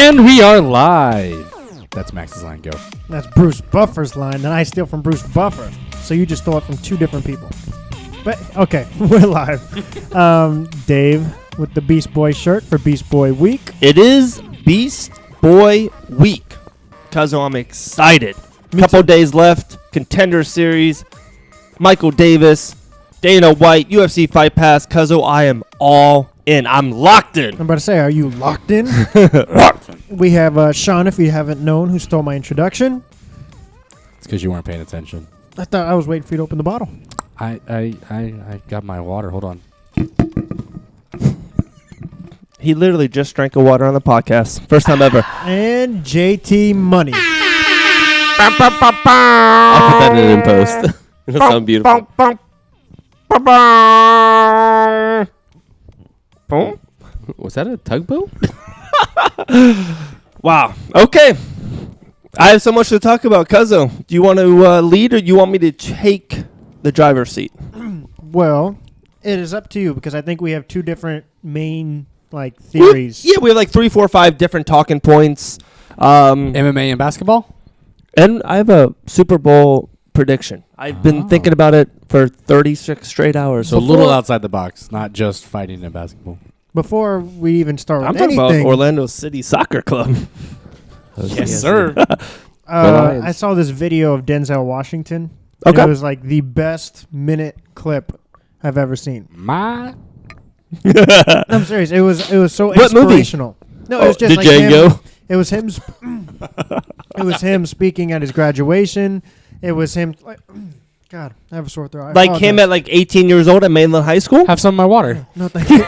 And we are live. That's Max's line. Go. That's Bruce Buffer's line that I steal from Bruce Buffer. So you just stole it from two different people. But, okay, we're live. Dave with the Beast Boy shirt for Beast Boy Week. It is Beast Boy Week. Cuzzo, I'm excited. Couple days left. Contender Series. Michael Davis. Dana White. UFC Fight Pass. Cuzzo, I am all in. I'm locked in. I'm about to say, are you locked in? Locked. We have Sean, if you haven't known, who stole my introduction. It's because you weren't paying attention. I thought I was waiting for you to open the bottle. I got my water. Hold on. He literally just drank a water on the podcast. First time ever. And JT Money. I'll put that in post. It'll sound beautiful. Was that a tugboat? Wow. Okay. I have so much to talk about. Cuzzo, do you want to lead or do you want me to take the driver's seat? Well, it is up to you because I think we have two different main theories. Yeah, we have 3, 4, 5 different talking points. MMA and basketball? And I have a Super Bowl prediction. I've been thinking about it for 36 straight hours. So a little outside the box, not just fighting in basketball. Before we even start I'm with talking anything, about Orlando City Soccer Club. Yes, sir. I saw this video of Denzel Washington. And Okay. it was the best minute clip I've ever seen. My I'm serious. It was so What movie? inspirational. No, it was just The him. Django? It was him. It was him speaking at his graduation. It was him. God, I have a sore throat. I Him apologize. at 18 years old at Mainland High School? have some of my water. No, thank you.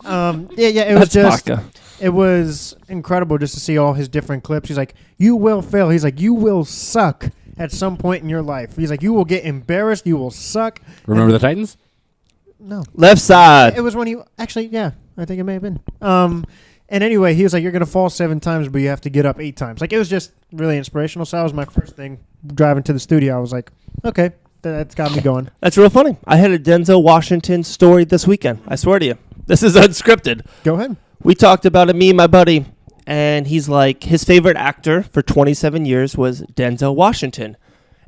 Yeah. It was That's just. vodka. It was incredible just to see all his different clips. He's like, you will fail. He's like, you will suck at some point in your life. He's like, you will get embarrassed. You will suck. Remember the Titans? No. Left side. It was when he actually, yeah, I think it may have been. And anyway, he was like, you're going to fall 7 times, but you have to get up 8 times. It was just really inspirational. So that was my first thing driving to the studio. I was like, okay, that's got me going. That's real funny. I had a Denzel Washington story this weekend. I swear to you. This is unscripted. Go ahead. We talked about it, me and my buddy, and he's like, his favorite actor for 27 years was Denzel Washington.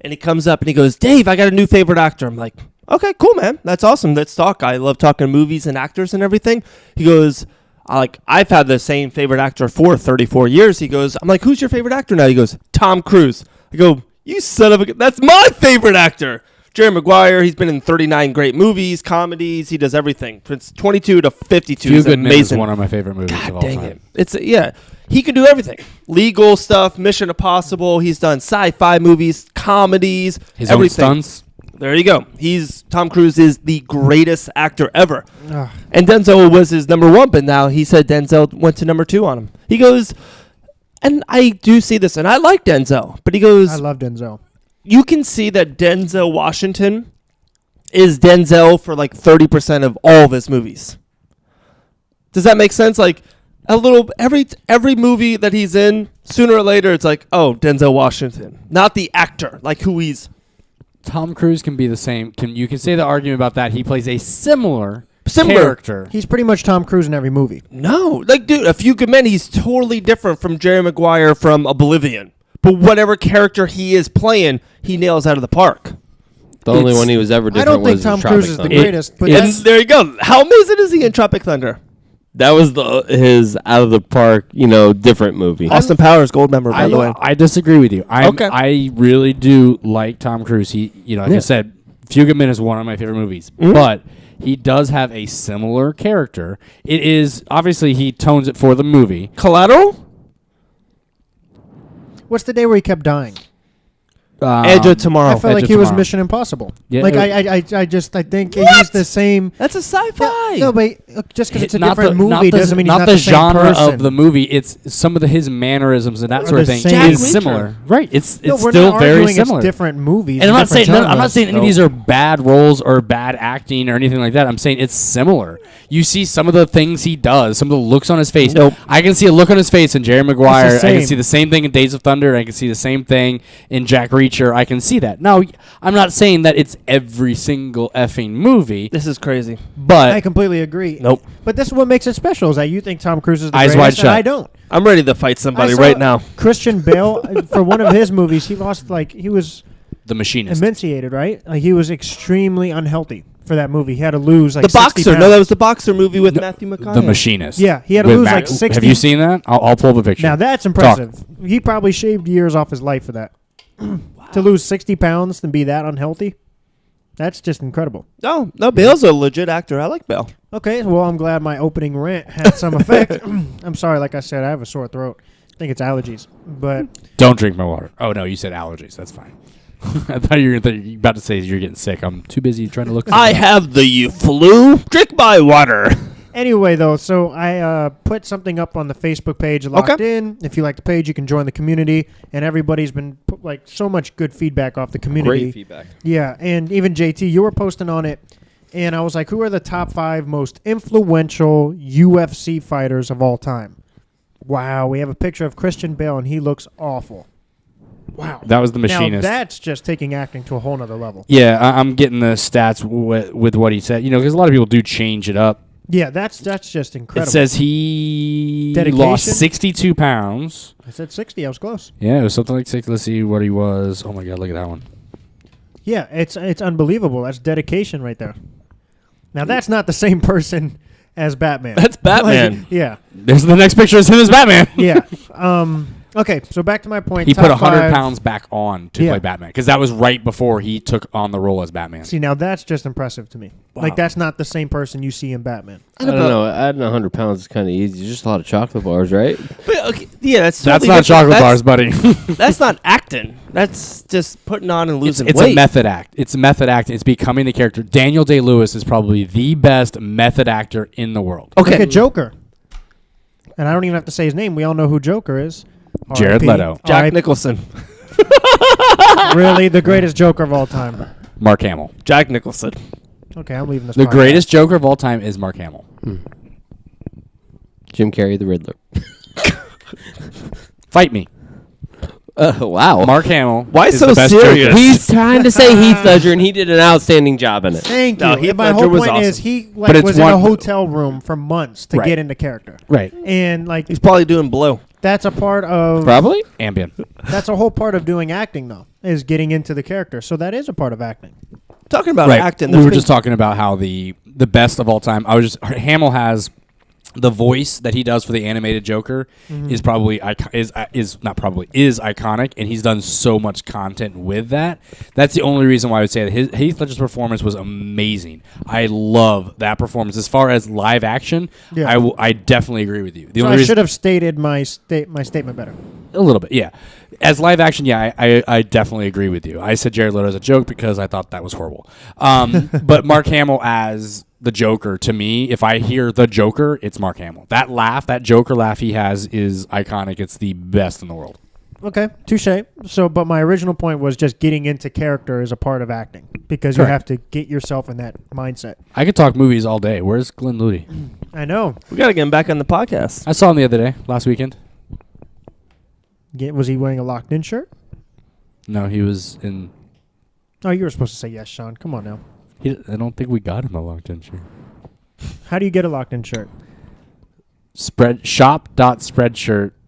And he comes up and he goes, Dave, I got a new favorite actor. I'm like, okay, cool, man. That's awesome. Let's talk. I love talking movies and actors and everything. He goes, I've had the same favorite actor for 34 years. He goes, I'm like, who's your favorite actor now? He goes, Tom Cruise. I go, you son of a... That's my favorite actor. Jerry Maguire, he's been in 39 great movies, comedies. He does everything. From 22 to 52. Few He's Good Men is amazing. one of my favorite movies of God all dang time. it. It's he can do everything. Legal stuff, Mission Impossible. He's done sci-fi movies, comedies, His everything. own stunts. There you go. Tom Cruise is the greatest actor ever. Ugh. And Denzel was his number 1, but now he said Denzel went to number 2 on him. He goes, and I do see this, and I like Denzel, but he goes, I love Denzel. you can see that Denzel Washington is Denzel for 30% of all of his movies. Does that make sense? Every movie that he's in, sooner or later, it's oh, Denzel Washington, not the actor, who he's. Tom Cruise can be the same. You can say the argument about that. He plays a similar character. He's pretty much Tom Cruise in every movie. No, dude, A Few Good Men, he's totally different from Jerry Maguire from Oblivion. But whatever character he is playing, he nails out of the park. The only one he was ever different I don't think was Tom Tropic Cruise is the Thunder. greatest, but And that's, there you go. How amazing is he in Tropic Thunder? That was his out of the park, different movie. Austin Powers, gold member, by the way. I disagree with you. Okay. I really do like Tom Cruise. He, I said, Few Good Men is one of my favorite movies, Mm-hmm. but he does have a similar character. It is obviously he tones it for the movie. Collateral? what's the day where he kept dying? Edge of Tomorrow. I felt Edge like of he was Tomorrow. Mission Impossible. Yeah, I think What? he's the same. That's a sci-fi. No, but just because it's a Not different the- movie the- doesn't mean he's not not the the same genre person. of the movie. It's some of his mannerisms and that Are sort of the thing same. is Jack similar. Reacher. Right. It's No, we're still not very arguing similar. It's different movies. And I'm not saying different I'm not genres. saying any of these are bad roles or bad acting or anything like that. I'm saying it's similar. You see some of the things he does, some of the looks on his face. Nope. I can see a look on his face in Jerry Maguire. I can same. see the same thing in Days of Thunder. I can see the same thing in Jack Reacher. nature, I can see that. Now, I'm not saying that it's every single effing movie, This is crazy. I but completely agree. Nope. But this is what makes it special, is that you think Tom Cruise is the Eyes greatest, wide and shut. I don't. I'm ready to fight somebody I saw right now. Christian Bale, for one of his movies, he lost, he was The Machinist. emaciated, right? Like, he was extremely unhealthy for that movie. He had to lose, The 60 boxer. pounds. No, that was the boxer movie with Matthew McConaughey. The Machinist. Yeah, he had to With lose, Matt- 60. Have you seen that? I'll pull up a picture. Now, that's impressive. He probably shaved years off his life for that. To lose 60 pounds and be that unhealthy, that's just incredible. No, Bale's a legit actor. I like Bale. Okay, well, I'm glad my opening rant had some effect. I'm sorry, like I said, I have a sore throat. I think it's allergies. But Don't drink my water. Oh, no, you said allergies. That's fine. I thought you were about to say you're getting sick. I'm too busy trying to look. I have the flu. Drink my water. anyway, though, so I put something up on the Facebook page, Locked In. If you like the page, you can join the community. And everybody's been so much good feedback off the community. Great feedback. Yeah, and even JT, you were posting on it. And I was like, who are the top 5 most influential UFC fighters of all time? Wow, we have a picture of Christian Bale, and he looks awful. Wow. That was The Machinist. Now, that's just taking acting to a whole nother level. Yeah, I'm getting the stats with what he said. Because a lot of people do change it up. Yeah, that's just incredible. It says he Dedication? lost 62 pounds. I said 60. I was close. Yeah, it was something like 60. Let's see what he was. Oh, my God, look at that one. Yeah, it's unbelievable. That's dedication right there. Now, that's not the same person as Batman. That's Batman. Like, yeah. There's the next picture is him as Batman. Yeah. Okay, so back to my point. He top put 100 5. pounds back on to Yeah. play Batman. Because that was right before he took on the role as Batman. See, now that's just impressive to me. Wow. Like, that's not the same person you see in Batman. I don't know. Adding 100 pounds is kind of easy. It's just a lot of chocolate bars, right? But, okay, yeah, that's That's totally not different. chocolate bars, buddy. That's not acting. That's just putting on and losing It's weight. a method act. It's a method act. It's becoming the character. Daniel Day-Lewis is probably the best method actor in the world. Okay. Look at Joker. And I don't even have to say his name. We all know who Joker is. Jared R.I.P. Leto. Jack R.I.P. Nicholson. Really? The greatest Joker of all time. Mark Hamill. Jack Nicholson. Okay, I'm leaving this The podcast. greatest Joker of all time is Mark Hamill. Jim Carrey, the Riddler. Fight me. Wow. Mark Hamill. Why is so the best serious? Joker. He's trying to say Heath Ledger, and he did an outstanding job in it. Thank you. No, Heath And my Ledger whole was point awesome. is he But it's was in a one- hotel room for months to Right. get into character. Right. And like He's probably doing blow. that's a part of Probably. Ambien. that's a whole part of doing acting though, is getting into the character. So that is a part of acting. Talking about Right. acting. We there's were been- just talking about how the best of all time. Hamill has the voice that he does for the animated Joker is probably is iconic, and he's done so much content with that. That's the only reason why I would say that Heath Ledger's performance was amazing. I love that performance. As far as live action, Yeah. I definitely agree with you. The So only I reason should have stated my statement better. a little bit, yeah. As live action, yeah, I definitely agree with you. I said Jared Leto as a joke because I thought that was horrible. But Mark Hamill as the Joker, to me, if I hear the Joker, it's Mark Hamill. That laugh, that Joker laugh he has is iconic. It's the best in the world. Okay, touche. So, but my original point was just getting into character is a part of acting because you Correct. have to get yourself in that mindset. I could talk movies all day. Where's Glenn Moody? I know. We got to get him back on the podcast. I saw him the other day, last weekend. Was he wearing a locked in shirt? No, he was in. Oh, you were supposed to say yes, Sean. Come on now. I don't think we got him a locked in shirt. How do you get a locked in shirt?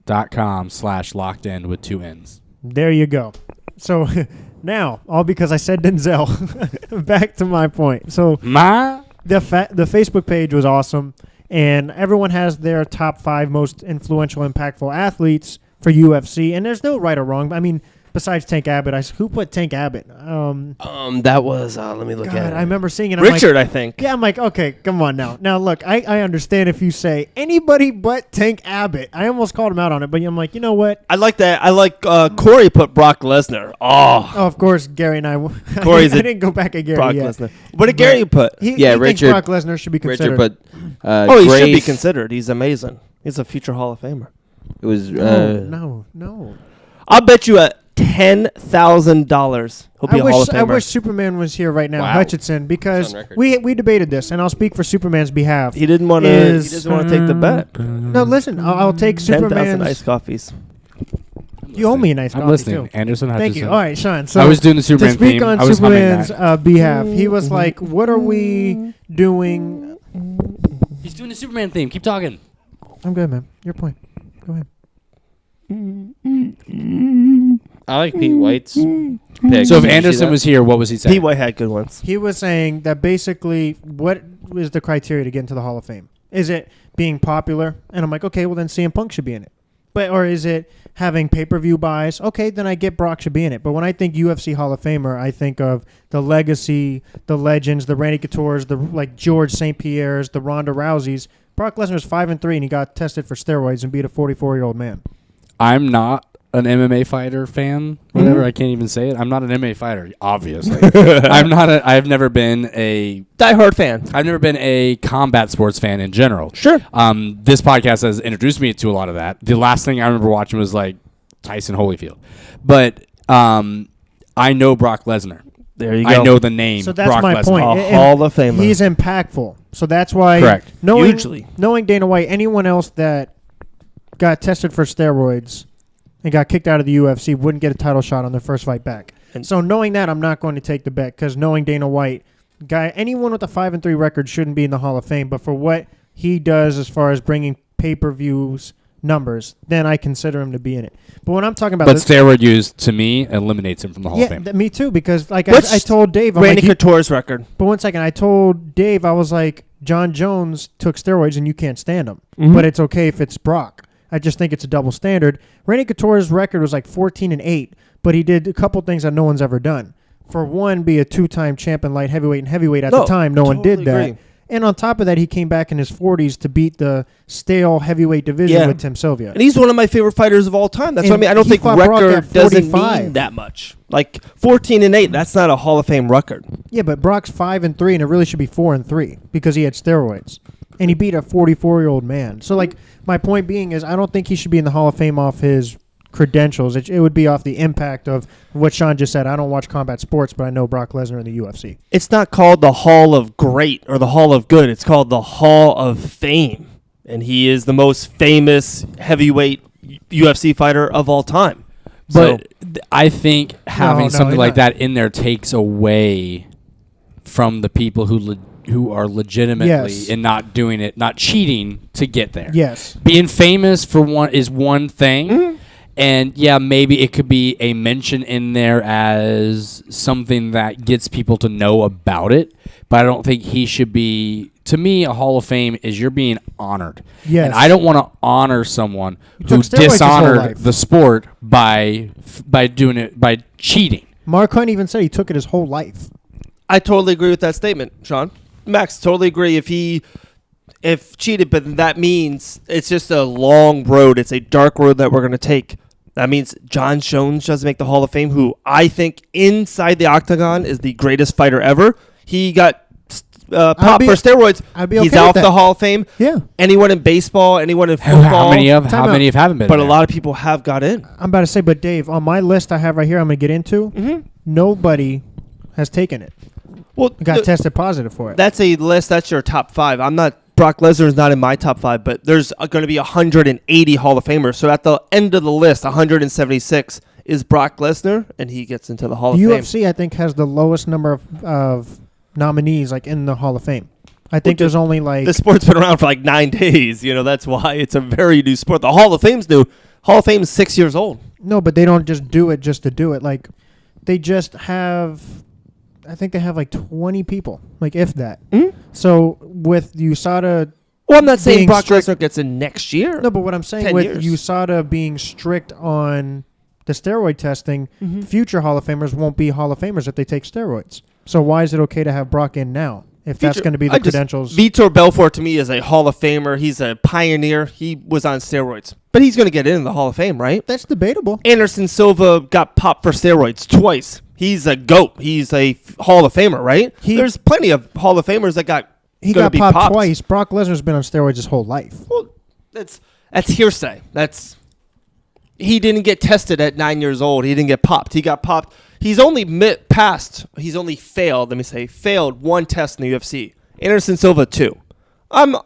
Shop.spreadshirt.com/locked in with 2 N's. There you go. So now, all because I said Denzel. Back to my point. So the Facebook page was awesome, and everyone has their top 5 most influential, impactful athletes for UFC, and there's no right or wrong. I mean, besides Tank Abbott, who put Tank Abbott? That was. Let me look God, at it. I remember seeing it. I'm Richard, like, I think. yeah, I'm like, okay, come on now. Now, look, I understand if you say anybody but Tank Abbott. I almost called him out on it, but I'm like, you know what? I like that. I like Corey put Brock Lesnar. Oh, Oh, of course, Gary and I. Corey's I a didn't go back at Gary Brock yet. Lesnar. What did Gary put? He Yeah, thinks Richard- Brock Lesnar should be considered. Richard, but Oh, he should be Grace, considered. He's amazing. He's a future Hall of Famer. It was. No. I'll bet you at $10,000 he'll be a Hall of Famer. I wish Superman was here right now, Wow. Hutchinson, because It's on record. we debated this, and I'll speak for Superman's behalf. He didn't want to. He doesn't want to take the bet. No, listen, I'll take 10,000 Superman's. iced coffees. You owe me a nice coffee, I'm listening. too. Anderson Thank you. Hutchison. All right, Sean. So I was doing the to Superman speak theme. on I was humming Superman's that. behalf, he was like, "What are we doing?" He's doing the Superman theme. Keep talking. I'm good, man. Your point. Go ahead. I like Pete White's pick. So if Did you see Anderson that? was here, what was he saying? Pete White had good ones. He was saying that basically, what is the criteria to get into the Hall of Fame? Is it being popular? And I'm like, okay, well then CM Punk should be in it. But or is it having pay-per-view buys? Okay, then I get Brock should be in it. But when I think UFC Hall of Famer, I think of the legacy, the legends, the Randy Couture's, the like George St. Pierre's, the Ronda Rousey's. Brock Lesnar's 5-3, and he got tested for steroids and beat a 44-year-old man. I'm not an MMA fighter fan. Whatever, I can't even say it. I'm not an MMA fighter, obviously. I've never been a Die-hard fan. I've never been a combat sports fan in general. Sure. This podcast has introduced me to a lot of that. The last thing I remember watching was like Tyson Holyfield. But I know Brock Lesnar. There you go. I know the name. So that's Brock my Lesnar. point. A Hall of Famer. He's impactful. So that's why Correct. knowing Dana White, anyone else that got tested for steroids and got kicked out of the UFC wouldn't get a title shot on their first fight back. And So knowing that, I'm not going to take the bet because knowing Dana White, anyone with a 5-3 record shouldn't be in the Hall of Fame. But for what he does as far as bringing pay-per-views numbers, then I consider him to be in it. But when I'm talking about But steroid use, to me, eliminates him from the Hall of Fame. me too, because like What's I told Dave, I'm Randy like, Couture's record. but 1 second, I told Dave, I was like, John Jones took steroids and you can't stand him. Mhm. But it's okay if it's Brock. I just think it's a double standard. Randy Couture's record was like 14-8, but he did a couple things that no one's ever done. For one, be a 2-time champion light heavyweight and heavyweight at the time. No one did that. agree. And on top of that, he came back in his 40s to beat the stale heavyweight division Yeah. with Tim Sylvia. And he's one of my favorite fighters of all time. That's And what I mean. I don't he think fought Brock record at doesn't 45. mean that much. Like 14-8, that's not a Hall of Fame record. Yeah, but Brock's 5-3, and it really should be 4-3 because he had steroids, and he beat a 44-year-old man. So, like, my point being is, I don't think he should be in the Hall of Fame off his credentials. It would be off the impact of what Sean just said. I don't watch combat sports, but I know Brock Lesnar in the UFC. It's not called the Hall of Great or the Hall of Good. It's called the Hall of Fame. And he is the most famous heavyweight UFC fighter of all time. But I think having No, something he's like not. that in there takes away from the people who are legitimately Yes. and not doing it, not cheating to get there. Yes. Being famous for one is one thing. Mm-hmm. And yeah, maybe it could be a mention in there as something that gets people to know about it. But I don't think he should be. To me, a Hall of Fame is you're being honored. Yes. And I don't want to honor someone who took steroids his whole dishonored life. the sport by doing it, by cheating. Mark Hunt even said he took it his whole life. I totally agree with that statement, Sean. Max, totally agree. If cheated, but that means it's just a long road. It's a dark road that we're going to take. That means John Jones doesn't make the Hall of Fame, who I think inside the octagon is the greatest fighter ever. He got popped for steroids. I'd be He's okay with off the that. Hall of Fame. Yeah. Anyone in baseball, anyone in football. How many Time out. haven't been? But a there? lot of people have got in. I'm about to say, but Dave, on my list I have right here, I'm going to get into, nobody has taken it. Well, Got tested positive for it. that's a list. That's your top five. Brock Lesnar is not in my top five, but there's going to be 180 Hall of Famers. So at the end of the list, 176 is Brock Lesnar, and he gets into the Hall of The Fame. UFC, I think, has the lowest number of nominees like in the Hall of Fame. I think there's only like The sport's been around for like 9 days. That's why it's a very new sport. The Hall of Fame's new. Hall of Fame is 6 years old. no, but they don't just do it just to do it. Like they just have, I think they have like 20 people, like if that. So with USADA, Well, I'm not saying Being Brock strict- Lesnar gets in next year. no, but what I'm saying 10 with years. USADA being strict on the steroid testing, future Hall of Famers won't be Hall of Famers if they take steroids. So why is it okay to have Brock in now if that's going to be the credentials? Vitor Belfort to me is a Hall of Famer. He's a pioneer. He was on steroids, but he's going to get in the Hall of Fame, right? That's debatable. Anderson Silva got popped for steroids twice. He's a GOAT. He's a Hall of Famer, right? There's plenty of Hall of Famers that got He gonna got be popped twice. Brock Lesnar's been on steroids his whole life. Well, that's hearsay. He didn't get tested at 9 years old. He didn't get popped. He got popped. He's only failed one test in the UFC. Anderson Silva 2. I'm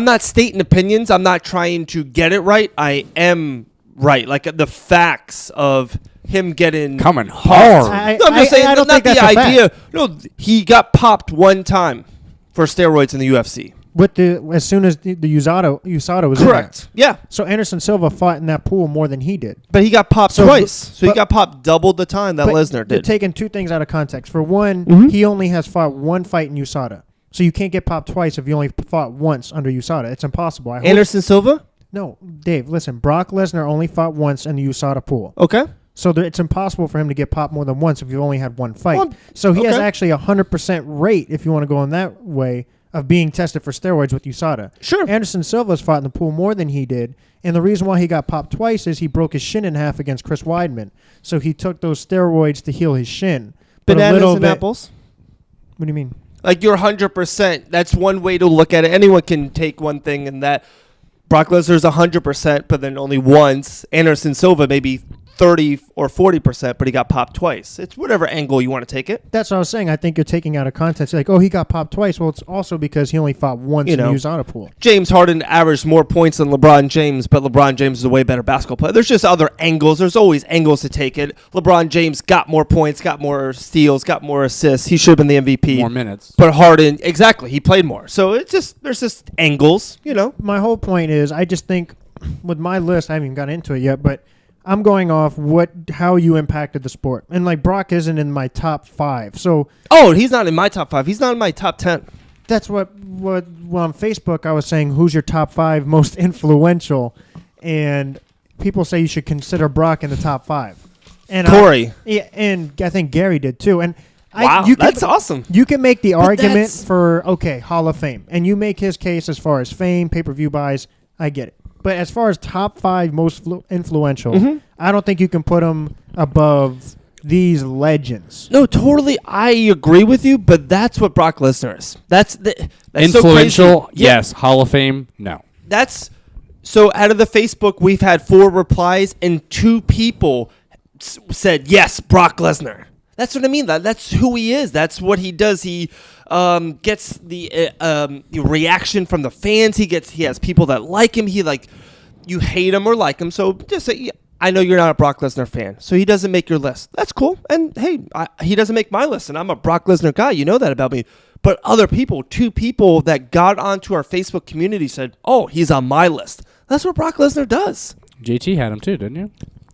not stating opinions. I'm not trying to get it right. I am right. Like the facts of him getting Coming hard. I No, I'm just saying, I don't not think the that's a idea. fact. No, he got popped one time for steroids in the UFC. With as soon as the USADA was Correct. in there. Yeah. So Anderson Silva fought in that pool more than he did. But he got popped So, twice. So he but- got popped double the time that But Lesnar you're did. taking two things out of context. For one, Mhm. he only has fought one fight in USADA. So you can't get popped twice if you only fought once under USADA. It's impossible. I hope- Anderson Silva? No, Dave, listen. Brock Lesnar only fought once in the USADA pool. Okay. So it's impossible for him to get popped more than once if you've only had one fight. Well, so he has okay. actually 100% rate, if you want to go in that way, of being tested for steroids with USADA. Sure. Anderson Silva's fought in the pool more than he did. And the reason why he got popped twice is he broke his shin in half against Chris Weidman. So he took those steroids to heal his shin. But a Bananas little and bit- apples? What do you mean? Like you're 100%. That's one way to look at it. Anyone can take one thing and that Brock Lesnar's 100%, but then only once. Anderson Silva maybe 30 or 40%, but he got popped twice. It's whatever angle you want to take it. That's what I was saying. I think you're taking out of context. Like, oh, he got popped twice. Well, it's also because he only fought once You in the know. USADA pool. James Harden averaged more points than LeBron James, but LeBron James is a way better basketball player. There's just other angles. There's always angles to take it. LeBron James got more points, got more steals, got more assists. He should have been the MVP. More minutes. But Harden, exactly, he played more. So it's just there's just angles, you know. My whole point is, I just think with my list, I haven't even got into it yet, but I'm going off how you impacted the sport. And like Brock isn't in my top 5. So Oh, he's not in my top 5. He's not in my top 10. that's what on Facebook I was saying, who's your top 5 most influential? And people say you should consider Brock in the top 5. And Corey. and I think Gary did too. And Wow, that's awesome. You can make the argument that's- for, okay, Hall of Fame. And you make his case as far as fame, pay-per-view buys. I get it. But as far as top 5 most influential, Mm-hmm. I don't think you can put him above these legends. No, totally. I agree with you, but that's what Brock Lesnar is. That's Influential, so crazy. Yeah, yes. Hall of Fame, no. That's so. Out of the Facebook, we've had 4 replies, and 2 people said yes, Brock Lesnar. That's what I mean. That's who he is. That's what he does. He gets the reaction from the fans. He has people that like him. You hate him or like him. So just say, yeah, I know you're not a Brock Lesnar fan, so he doesn't make your list. That's cool. And hey, he doesn't make my list, and I'm a Brock Lesnar guy. You know that about me. But other people, 2 people that got onto our Facebook community said, "Oh, he's on my list." That's what Brock Lesnar does. JT had him too, didn't you?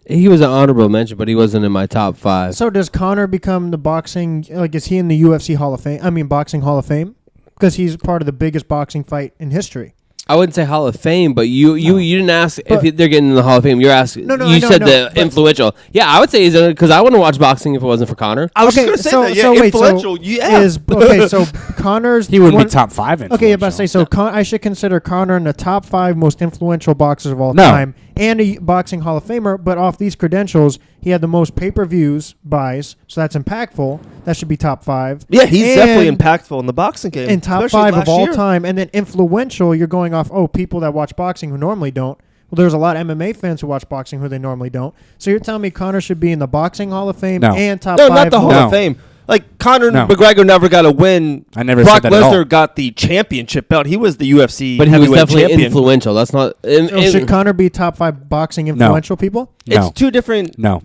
He was an honorable mention, but he wasn't in my top 5. So does Conor become the boxing, like is he in the UFC Hall of Fame? I mean boxing Hall of Fame? Because he's part of the biggest boxing fight in history. I wouldn't say Hall of Fame, but you didn't ask But- if they're getting in the Hall of Fame. You're asking. No, I you know, said no, the but- influential. Yeah, I would say he's in it because I wouldn't watch boxing if it wasn't for Connor. I was Okay, just going to say that. Yeah, wait, influential. yeah. So Conor's He wouldn't one- be top 5 influential. Okay, about to say, so I should consider Conor in the top 5 most influential boxers of all No. time and a boxing Hall of Famer, but off these credentials, he had the most pay-per-views buys, so that's impactful. That should be top 5. Yeah, he's And definitely impactful in the boxing game. in top especially 5 of last all year. time. And then influential, you're going off, people that watch boxing who normally don't. Well, there's a lot of MMA fans who watch boxing who they normally don't. So you're telling me Conor should be in the boxing Hall of Fame No. and top No, 5? not the Hall No. of Fame. Like Conor No. McGregor never got a win. I never Brock said that at all. Lesnar got the championship belt. He was the UFC But he was heavyweight definitely champion. influential. That's not. So should Conor be top 5 boxing influential people? No. It's 2 different. No.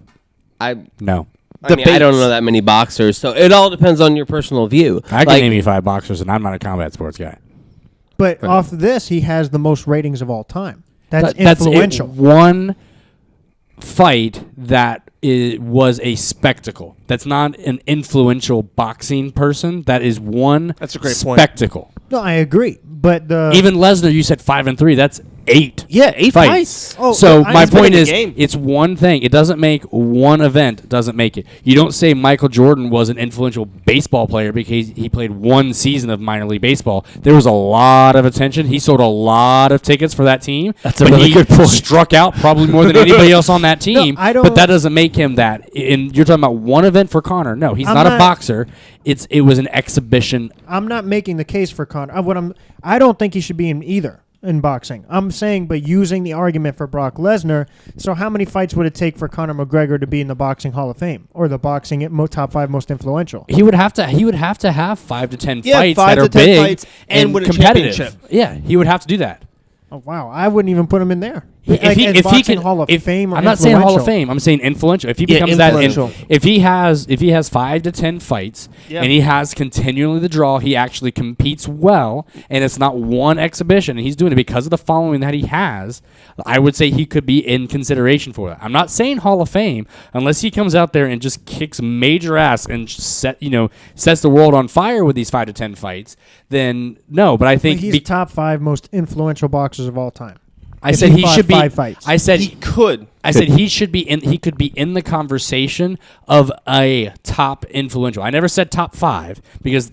I No. I mean, I don't debates. know that many boxers, so it all depends on your personal view. I can Like, name you 5 boxers, and I'm not a combat sports guy. But Right. off this, he has the most ratings of all time. That's That's influential. one fight that was a spectacle. That's not an influential boxing person. That is one That's a great point. spectacle. No, I agree. But the Even Lesnar, you said 5 and 3. That's 8. Yeah, 8 fights. fights. Oh, So I- my he's been point in the is, game. it's one thing. It doesn't make one event. Doesn't make it. You don't say Michael Jordan was an influential baseball player because he played 1 season of minor league baseball. There was a lot of attention. He sold a lot of tickets for that team. That's a but really he good point. Struck out probably more than anybody else on that team. I don't- But that doesn't make him that. And you're talking about one event for Conor. No, he's I'm not a not- boxer. It was an exhibition. I'm not making the case for Conor. I don't think he should be in either in boxing. I'm saying, but using the argument for Brock Lesnar. So how many fights would it take for Conor McGregor to be in the boxing Hall of Fame or the boxing top 5 most influential? He would have to have 5 to 10 Yeah, fights 5 that to are 10 big fights and win a competitive. championship. Yeah, he would have to do that. Oh, wow. I wouldn't even put him in there. If he can Hall of Fame or I'm not saying Hall of influential. Fame. I'm saying influential. If he Yeah, becomes that, influential. if he has 5 to 10 fights Yeah. and he has continually the draw, he actually competes well, and it's not one exhibition, and he's doing it because of the following that he has. I would say he could be in consideration for that. I'm not saying Hall of Fame unless he comes out there and just kicks major ass and sets the world on fire with these 5 to 10 fights. Then no, but I think he's top 5 most influential boxers of all time. I if said he he fought should be. 5 fights. I said He could. I said he should be in. He could be in the conversation of a top influential. I never said top 5 because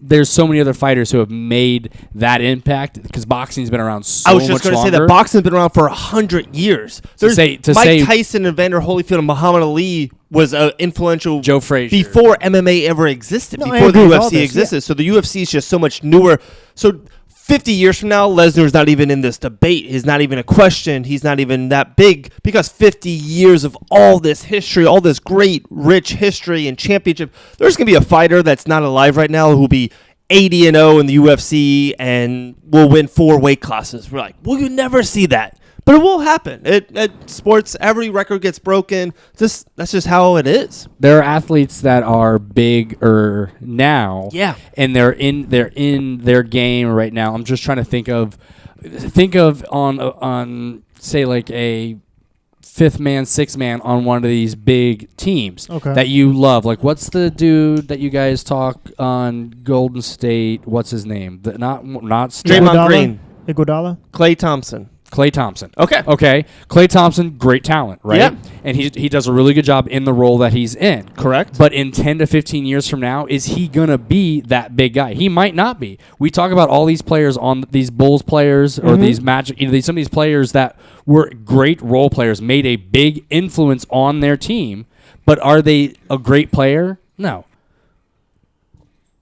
there's so many other fighters who have made that impact because boxing's been around so much I was just going to say that boxing's been around for 100 years. There's Mike Tyson and Evander Holyfield and Muhammad Ali was influential. Joe Frazier before MMA ever existed, No, I before the agree with all UFC this, existed. So the UFC is just so much newer. So 50 years from now, Lesnar's not even in this debate. He's not even a question. He's not even that big because 50 years of all this history, all this great, rich history and championship. There's going to be a fighter that's not alive right now who will be 80-0 in the UFC and will win 4 weight classes. We're like, well, you never see that. But it will happen. At sports, every record gets broken. That's just how it is. There are athletes that are bigger now. Yeah. And they're in their game right now. I'm just trying to think of on say like a 5th man, 6th man on one of these big teams that you love. Like what's the dude that you guys talk on Golden State? What's his name? Not Draymond Green. Iguodala? Klay Thompson. Klay Thompson. Okay. Klay Thompson, great talent, right? Yeah. And he does a really good job in the role that he's in. Correct. But in 10 to 15 years from now, is he going to be that big guy? He might not be. We talk about all these players on these Bulls players or these Magic, some of these players that were great role players, made a big influence on their team, but are they a great player? No.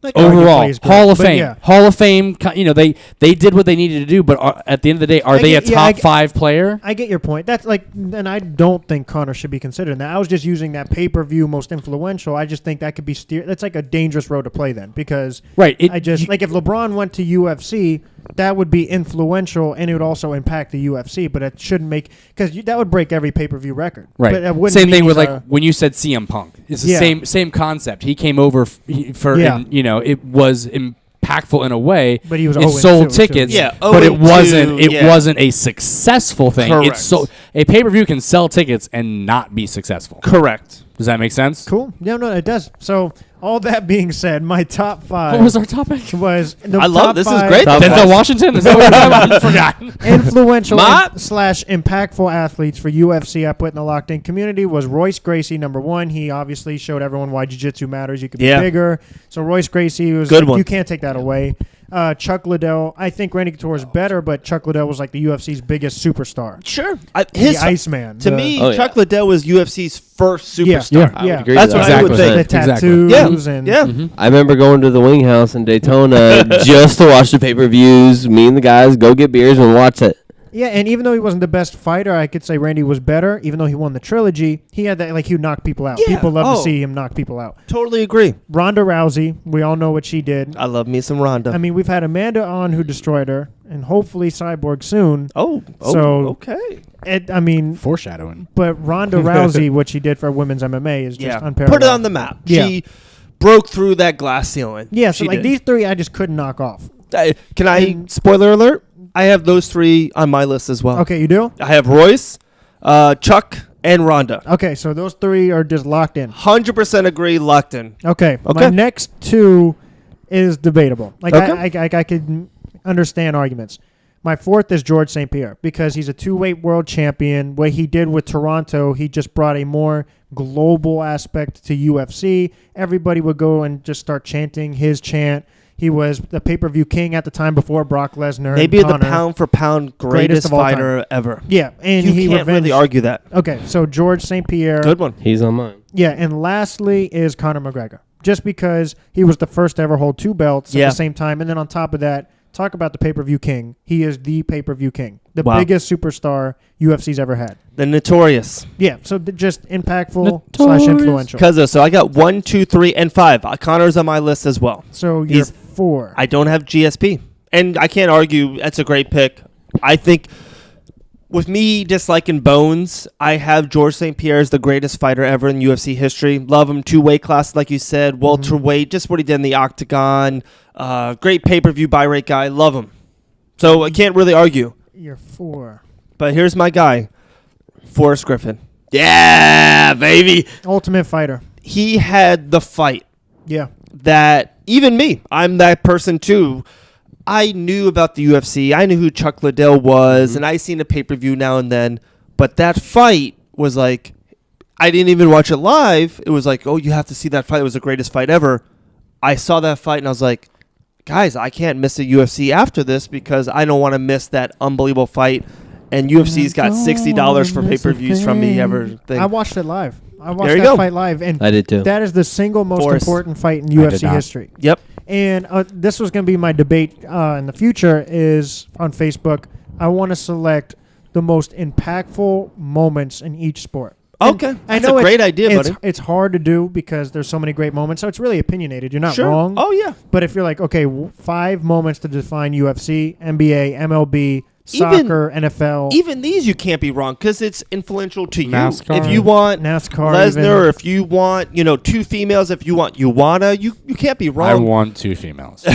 Like, Overall, arguably is great, Hall of but Fame. yeah. Hall of Fame, they did what they needed to do, but at the end of the day, are they a top 5 player? I get your point. That's like, and I don't think Conor should be considered in that. I was just using that pay-per-view most influential. I just think that could be that's like a dangerous road to play then because Right. like if LeBron went to UFC, that would be influential and it would also impact the UFC, but it shouldn't make because that would break every pay-per-view record. Right. But it wouldn't Same thing mean with he's like when you said CM Punk. It's the same concept. He came over and it was impactful in a way. But he was it sold tickets. Yeah, but it 0-2, wasn't a successful thing. Correct. It's a pay-per-view can sell tickets and not be successful. Correct. Does that make sense? Cool. Yeah, no, it does. So all that being said, my top 5. What was our topic? Was the I love top this. Is 5 great. Denzel Washington? Is that what we're talking about? I forgot. influential Mott? / impactful athletes for UFC I put in the locked in community was Royce Gracie, number 1. He obviously showed everyone why jiu-jitsu matters. You could be bigger. So Royce Gracie was Good one. You can't take that away. Chuck Liddell. I think Randy Couture is better, but Chuck Liddell was like the UFC's biggest superstar. Sure. The Iceman. To me, Chuck Liddell was UFC's first superstar. Yeah. I would agree That's with what that. I would think. The tattoos and I remember going to the Wing House in Daytona just to watch the pay-per-views. Me and the guys go get beers and watch it. Yeah, and even though he wasn't the best fighter, I could say Randy was better. Even though he won the trilogy, he had that, like, he would knock people out. Yeah. People love to see him knock people out. Totally agree. Ronda Rousey, we all know what she did. I love me some Ronda. I mean, we've had Amanda on who destroyed her, and hopefully Cyborg soon. Okay. I mean, Foreshadowing. but Ronda Rousey, what she did for women's MMA is just unparalleled. Put it on the map. Yeah. She broke through that glass ceiling. Yeah, so She like did. these 3 I just couldn't knock off. Can I, And- spoiler alert, I have those 3 on my list as well. Okay, you do? I have Royce, Chuck, and Ronda. Okay, so those 3 are just locked in. 100% agree, locked in. Okay, Okay. my next 2 is debatable. Like Okay. I could understand arguments. My 4th is George St. Pierre because he's a 2-weight world champion. What he did with Toronto, he just brought a more global aspect to UFC. Everybody would go and just start chanting his chant. He was the pay-per-view king at the time before Brock Lesnar. Maybe and the Conor. pound-for-pound greatest of all time. fighter ever. Yeah, and You he can't really revenged. argue that. Okay, so George St. Pierre. Good one. He's on mine. Yeah, and lastly is Conor McGregor. Just because he was the first to ever hold 2 belts at the same time. And then on top of that, talk about the pay-per-view king. He is the pay-per-view king. The biggest superstar UFC's ever had. The Notorious. Yeah, so just impactful / influential. So I got 1, 2, 3, and 5. Connor's on my list as well. So you're 4. I don't have GSP. And I can't argue that's a great pick. I think with me disliking Bones, I have George St. Pierre as the greatest fighter ever in UFC history. Love him. 2 weight classes, like you said. Welterweight, just what he did in the octagon. Great pay-per-view buy rate guy. Love him. So I can't really argue. You're 4. But here's my guy, Forrest Griffin. Yeah, baby. Ultimate Fighter. He had the fight Yeah. that even me, I'm that person too. I knew about the UFC. I knew who Chuck Liddell was, and I seen a pay-per-view now and then. But that fight was like, I didn't even watch it live. It was like, oh, you have to see that fight. It was the greatest fight ever. I saw that fight, and I was like, guys, I can't miss a UFC after this because I don't want to miss that unbelievable fight. And UFC's got $60 for pay-per-views from me ever. I watched it live. I watched There you that go. fight live, and I did too. that is the single most Forrest. important fight in did UFC not. history. Yep. And this was going to be my debate in the future is on Facebook. I want to select the most impactful moments in each sport. And Okay. I That's know a great idea, buddy. It's hard to do because there's so many great moments. So it's really opinionated. You're not Sure. wrong. Oh, yeah. But if you're like, okay, 5 moments to define UFC, NBA, MLB, Even- soccer, NFL, Even these you can't be wrong because it's influential to you. NASCAR. If you want NASCAR, Lesnar, even. if you want, 2 females, if you want Ioana, you can't be I wrong. want 2 females.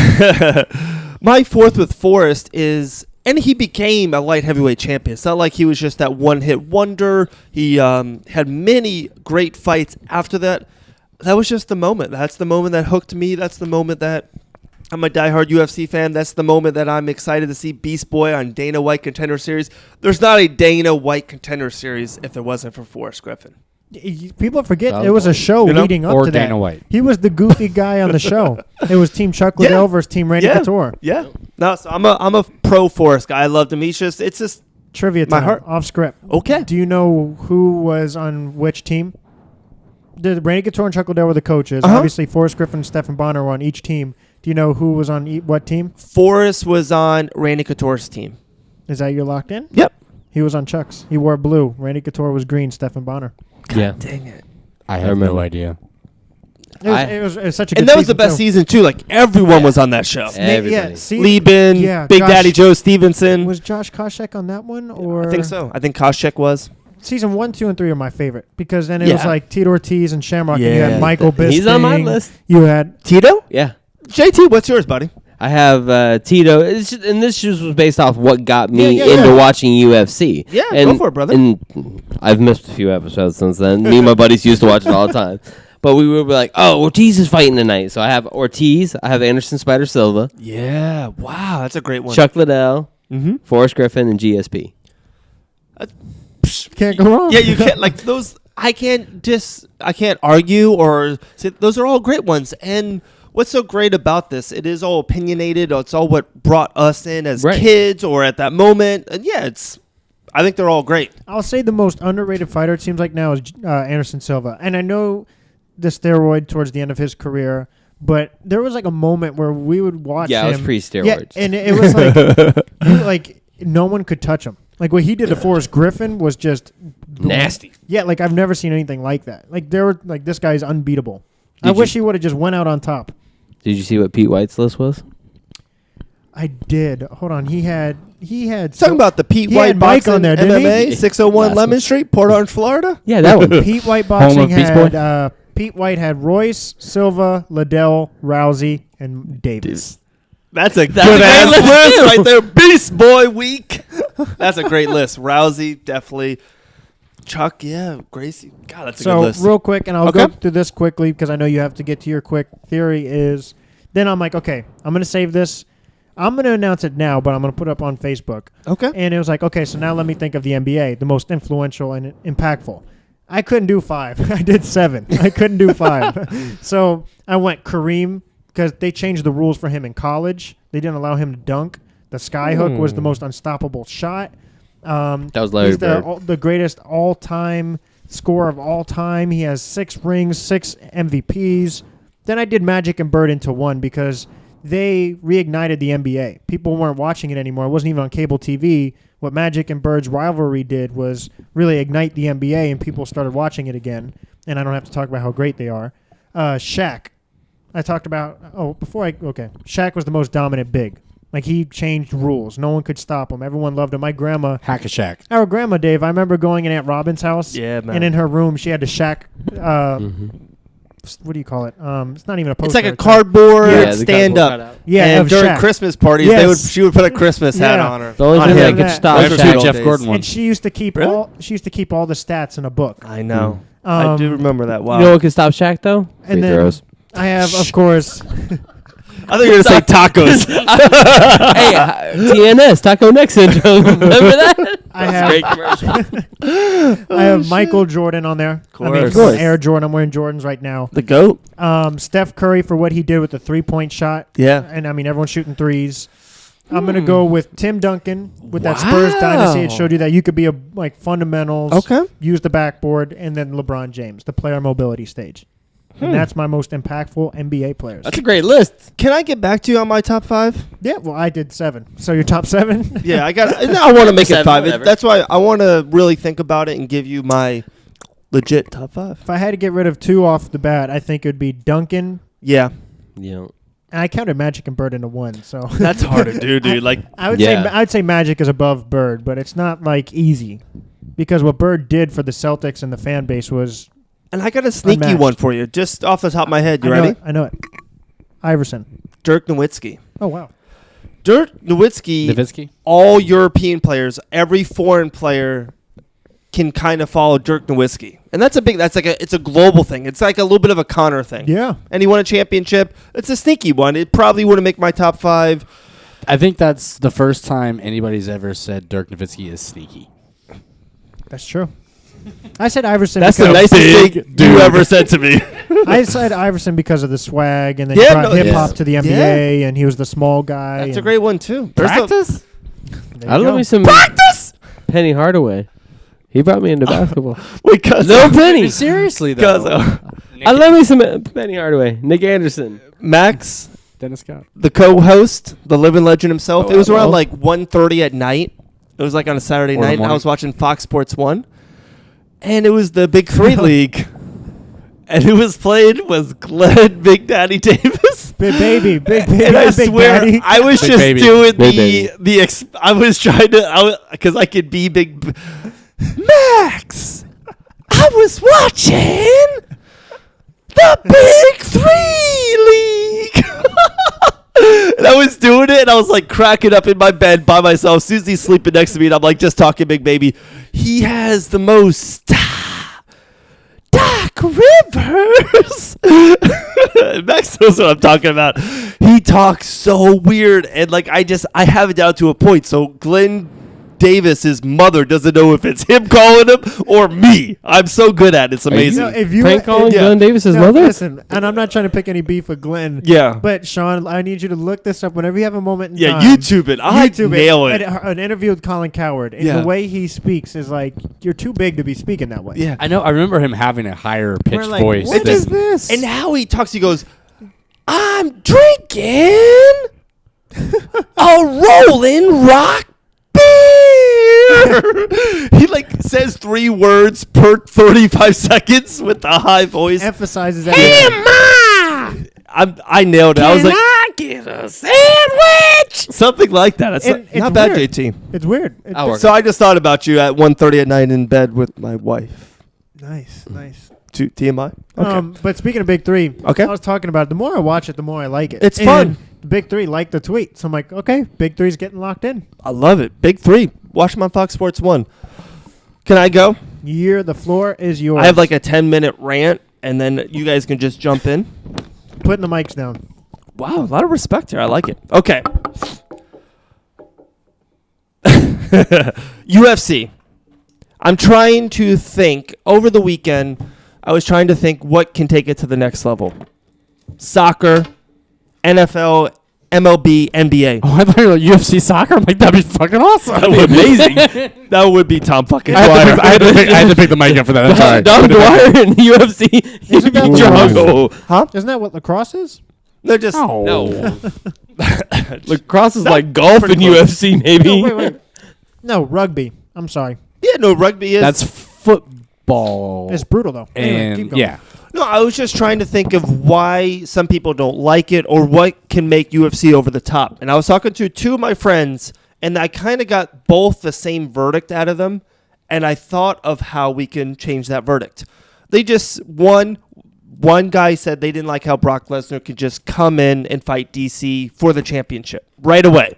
My 4th with Forrest is, and he became a light heavyweight champion. It's not like he was just that one-hit wonder. He had many great fights after that. That was just the moment. That's the moment that hooked me. That's the moment that I'm a diehard UFC fan. That's the moment that I'm excited to see Beast Boy on Dana White Contender Series. There's not a Dana White Contender Series if there wasn't for Forrest Griffin. People forget Oh. there was a show leading up Or to that. Dana White. He was the goofy guy on the show. It was Team Chuck Yeah. Liddell versus Team Randy Yeah. Couture. Yeah. No, so I'm a pro Forrest guy. I loved him. It's just Trivia My time, heart- off script. okay. Do you know who was on which team? The Randy Couture and Chuck Liddell were the coaches. Uh-huh. Obviously, Forrest Griffin and Stephen Bonner were on each team. Do you know who was on what team? Forrest was on Randy Couture's team. Is that you're locked in? Yep. He was on Chuck's. He wore blue. Randy Couture was green. Stephen Bonner. Yeah. Dang it. I have remember. no idea. It was such a good And that was the season, best too. season, too. Like, everyone was on that show. Everybody. Lieben, yeah, Big Josh- Daddy Joe Stevenson. Was Josh Koscheck on that one? Or I think so. I think Koscheck was. Season 1, 2, and 3 are my favorite because then it was Yeah. like Tito Ortiz and Shamrock. And you Yeah. had Michael Bisping. He's on my list. You had Tito? Yeah. JT, what's yours, buddy? I have Tito, and this just was based off what got me Yeah, into yeah. watching UFC. Yeah, and, go for it, brother. And I've missed a few episodes since then. Me and my buddies used to watch it all the time. But we would be like, oh, Ortiz is fighting tonight. So I have Ortiz, I have Anderson Spider Silva, Yeah. Wow, that's a great one. Chuck Liddell, Mm-hmm. Forrest Griffin, and GSP. can't go wrong. Yeah, you can't, like, those, I can't argue or say, those are all great ones. And what's so great about this? It is all opinionated. It's all what brought us in as Right. kids or at that moment. And yeah, I think they're all great. I'll say the most underrated fighter it seems like now is Anderson Silva. And I know the steroid towards the end of his career, but there was like a moment where we would watch Yeah, him. it was pre-steroids. Yeah, and it was like no one could touch him. Like what he did to Forrest Griffin was just Nasty. Yeah, like I've never seen anything like that. Like there were like this guy's unbeatable. I Did wish you- he would have just went out on top. Did you see what Pete White's list was? I did. Hold on. He had Talking about the Pete he White had Mike boxing on there, didn't he? MMA, 601 Last Lemon one. Street, Port Orange, Florida. Yeah, that one. Pete White Home boxing of Beast Boy? had Pete White had Royce, Silva, Liddell, Rousey, and Davis. That's a good a great ass list, list too. right there. Beast Boy Week. That's a great list. Rousey, definitely. Chuck, yeah. Gracie. God, that's a good So list. real quick, and I'll Okay. go through this quickly because I know you have to get to your quick theory. Is then I'm like, okay, I'm gonna save this. I'm gonna announce it now, but I'm gonna put it up on Facebook. Okay. And it was like, okay, so now let me think of the NBA, the most influential and impactful. I couldn't do 5. I did 7. I couldn't do 5. So I went Kareem because they changed the rules for him in college. They didn't allow him to dunk. The skyhook was the most unstoppable shot. That was Larry He's Bird. the greatest all-time scorer of all time. He has 6 rings, 6 MVPs. Then I did Magic and Bird into one because they reignited the NBA. People weren't watching it anymore. It wasn't even on cable TV. What Magic and Bird's rivalry did was really ignite the NBA, and people started watching it again. And I don't have to talk about how great they are. Shaq. I talked about... Shaq was the most dominant big. Like, he changed rules. No one could stop him. Everyone loved him. My grandma, Hack-a-Shack. our grandma, Dave, I remember going in Aunt Robin's house. Yeah, man. And in her room, she had the shack. What do you call it? It's not even a poster. It's like a like- cardboard Yeah, the stand cardboard up. cutout. Yeah, and of during Shaq. Christmas parties, Yes. she would put a Christmas hat Yeah. on her. The only on thing him. that could stop Those are Shaq. two Jeff Gordon And ones. she used to keep Really? all the stats in a book. I know. I Um, do remember that. Wow. You know what could stop Shaq though? And Free then throws. I have, of course, I thought you were going to say tacos. Hey, TNS, Taco Neck Syndrome. Remember that? I have Great commercial. I have Michael Jordan on there. Course. Of course. Air Jordan. I'm wearing Jordans right now. The GOAT. Steph Curry for what he did with the 3-point shot. Yeah. And I mean, everyone's shooting threes. I'm going to go with Tim Duncan with that Spurs Wow. dynasty. It showed you that you could be fundamentals, Okay. use the backboard, and then LeBron James, the player mobility stage. And that's my most impactful NBA players. That's a great list. Can I get back to you on my top 5? Yeah, well, I did 7. So your top 7? Yeah, I got. I want to make it Seven, 5. whatever. That's why I want to really think about it and give you my legit top 5. If I had to get rid of 2 off the bat, I think it would be Duncan. Yeah, Yeah. And I counted Magic and Bird into 1. So that's hard to do, dude. Like, I would Yeah. say I'd say Magic is above Bird, but it's not like easy because what Bird did for the Celtics and the fan base was. and I got a sneaky Unmatched. one for you, just off the top of my head. You I know ready? it, I know it. Iverson. Dirk Nowitzki. Oh wow. Dirk Nowitzki. Nowitzki? All European players, every foreign player can kind of follow Dirk Nowitzki, and it's a global thing. It's like a little bit of a Connor thing. Yeah. And he won a championship. It's a sneaky one. It probably wouldn't make my top 5. I think that's the first time anybody's ever said Dirk Nowitzki is sneaky. That's true. I said Iverson. That's the because nicest thing you ever said to me. I said Iverson because of the swag and then Yeah, he brought no, hip hop yeah. to the NBA and he was the small guy. That's a and great one too. Practice? there I you love go. me some Practice. Penny Hardaway. He brought me into basketball. Wait, cuz No Penny. Seriously, though. I love me some Penny Hardaway. Nick Anderson. Max, Dennis Scott. the co-host, the living legend himself. Oh, It was around well. like 1:30 at night. It was like on a Saturday Or the night, and I morning. was watching Fox Sports 1. And it was the Big 3 League. And who was played was Glenn Big Daddy Davis. Big baby, big baby, And I big swear, daddy. I was Big just baby. doing Big baby. I was trying to, because I could be big. Max, I was watching the Big 3 League. And I was doing it, and I was like cracking up in my bed by myself. Susie's sleeping next to me, and I'm like just talking big baby. He has the most Doc Rivers. Max knows what I'm talking about. He talks so weird, and like I have it down to a point. So Glenn Davis's mother doesn't know if it's him calling him or me. I'm so good at it. It's you amazing. You know, if you Prank calling yeah. Glenn Davis's no, mother? Listen, and I'm not trying to pick any beef with Glenn. Yeah. But Sean, I need you to look this up whenever you have a moment in Yeah, time. YouTube it. I nail it. An interview with Colin Coward, and Yeah. the way he speaks is like you're too big to be speaking that way. Yeah. I know. I remember him having a higher pitched We're like, voice. what than- is this? And how he talks, he goes, I'm drinking a Rolling Rock beer. He like says 3 words per 35 seconds with a high voice. emphasizes Hey, that. Ma! I nailed it. I was like, get a sandwich? something like that. It's, And not, not it's bad, weird. JT. It's weird. I'll work So I just thought about you at 1:30 at night in bed with my wife. Nice, nice. TMI? Okay. But speaking of Big 3, Okay. I was talking about it. The more I watch it, the more I like it. It's And fun. The Big 3 liked the tweet. So I'm like, okay, Big 3's getting locked in. I love it. Big 3. Watch them on Fox Sports 1. Can I go? The floor is yours. I have like a 10-minute rant, and then you guys can just jump in. Putting the mics down. Wow, a lot of respect here. I like it. Okay. UFC. I'm trying to think. Over the weekend, I was trying to think what can take it to the next level. Soccer, NFL, MLB, NBA. Oh, I thought you were like UFC soccer. I'm like, that'd be fucking awesome. That would be amazing. That would be Tom fucking I Dwyer. had to pick the mic up for that. I'm sorry. Dom Dwyer in the UFC. Isn't that what Drago. Huh? Isn't that what lacrosse is? They're just No. Lacrosse is like golf in pretty close. UFC, maybe. No, wait. No, rugby. I'm sorry. yeah. No, rugby is. That's football. It's brutal, though. Anyway, keep And going. yeah, No, I was just trying to think of why some people don't like it, or what can make UFC over the top. And I was talking to two of my friends, and I kind of got both the same verdict out of them, and I thought of how we can change that verdict. They just, one guy said they didn't like how Brock Lesnar could just come in and fight DC for the championship right away.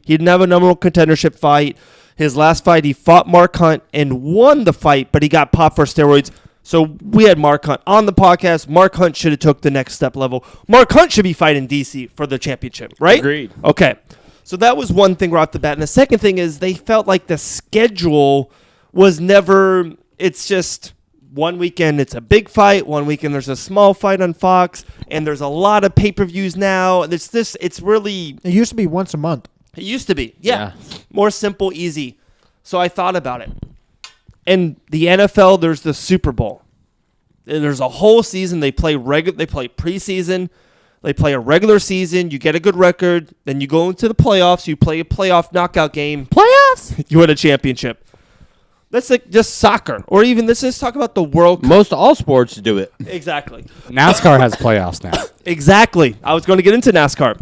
He didn't have a number one contendership fight. His last fight, he fought Mark Hunt and won the fight, but he got popped for steroids. So we had Mark Hunt on the podcast. Mark Hunt should have took the next step level. Mark Hunt should be fighting DC for the championship, right? Agreed. Okay. So that was one thing right off the bat. And the second thing is they felt like the schedule was never, it's just one weekend it's a big fight, one weekend there's a small fight on Fox, and there's a lot of pay-per-views now. It's really... It used to be once a month. It used to be, yeah. More simple, easy. So I thought about it. In the NFL, there's the Super Bowl. There's a whole season. They play preseason. They play a regular season. You get a good record. Then you go into the playoffs. You play a playoff knockout game. Playoffs? You win a championship. That's like just soccer. Or even, let's just talk about the World Cup. Most all sports do it. Exactly. NASCAR has playoffs now. Exactly. I was going to get into NASCAR.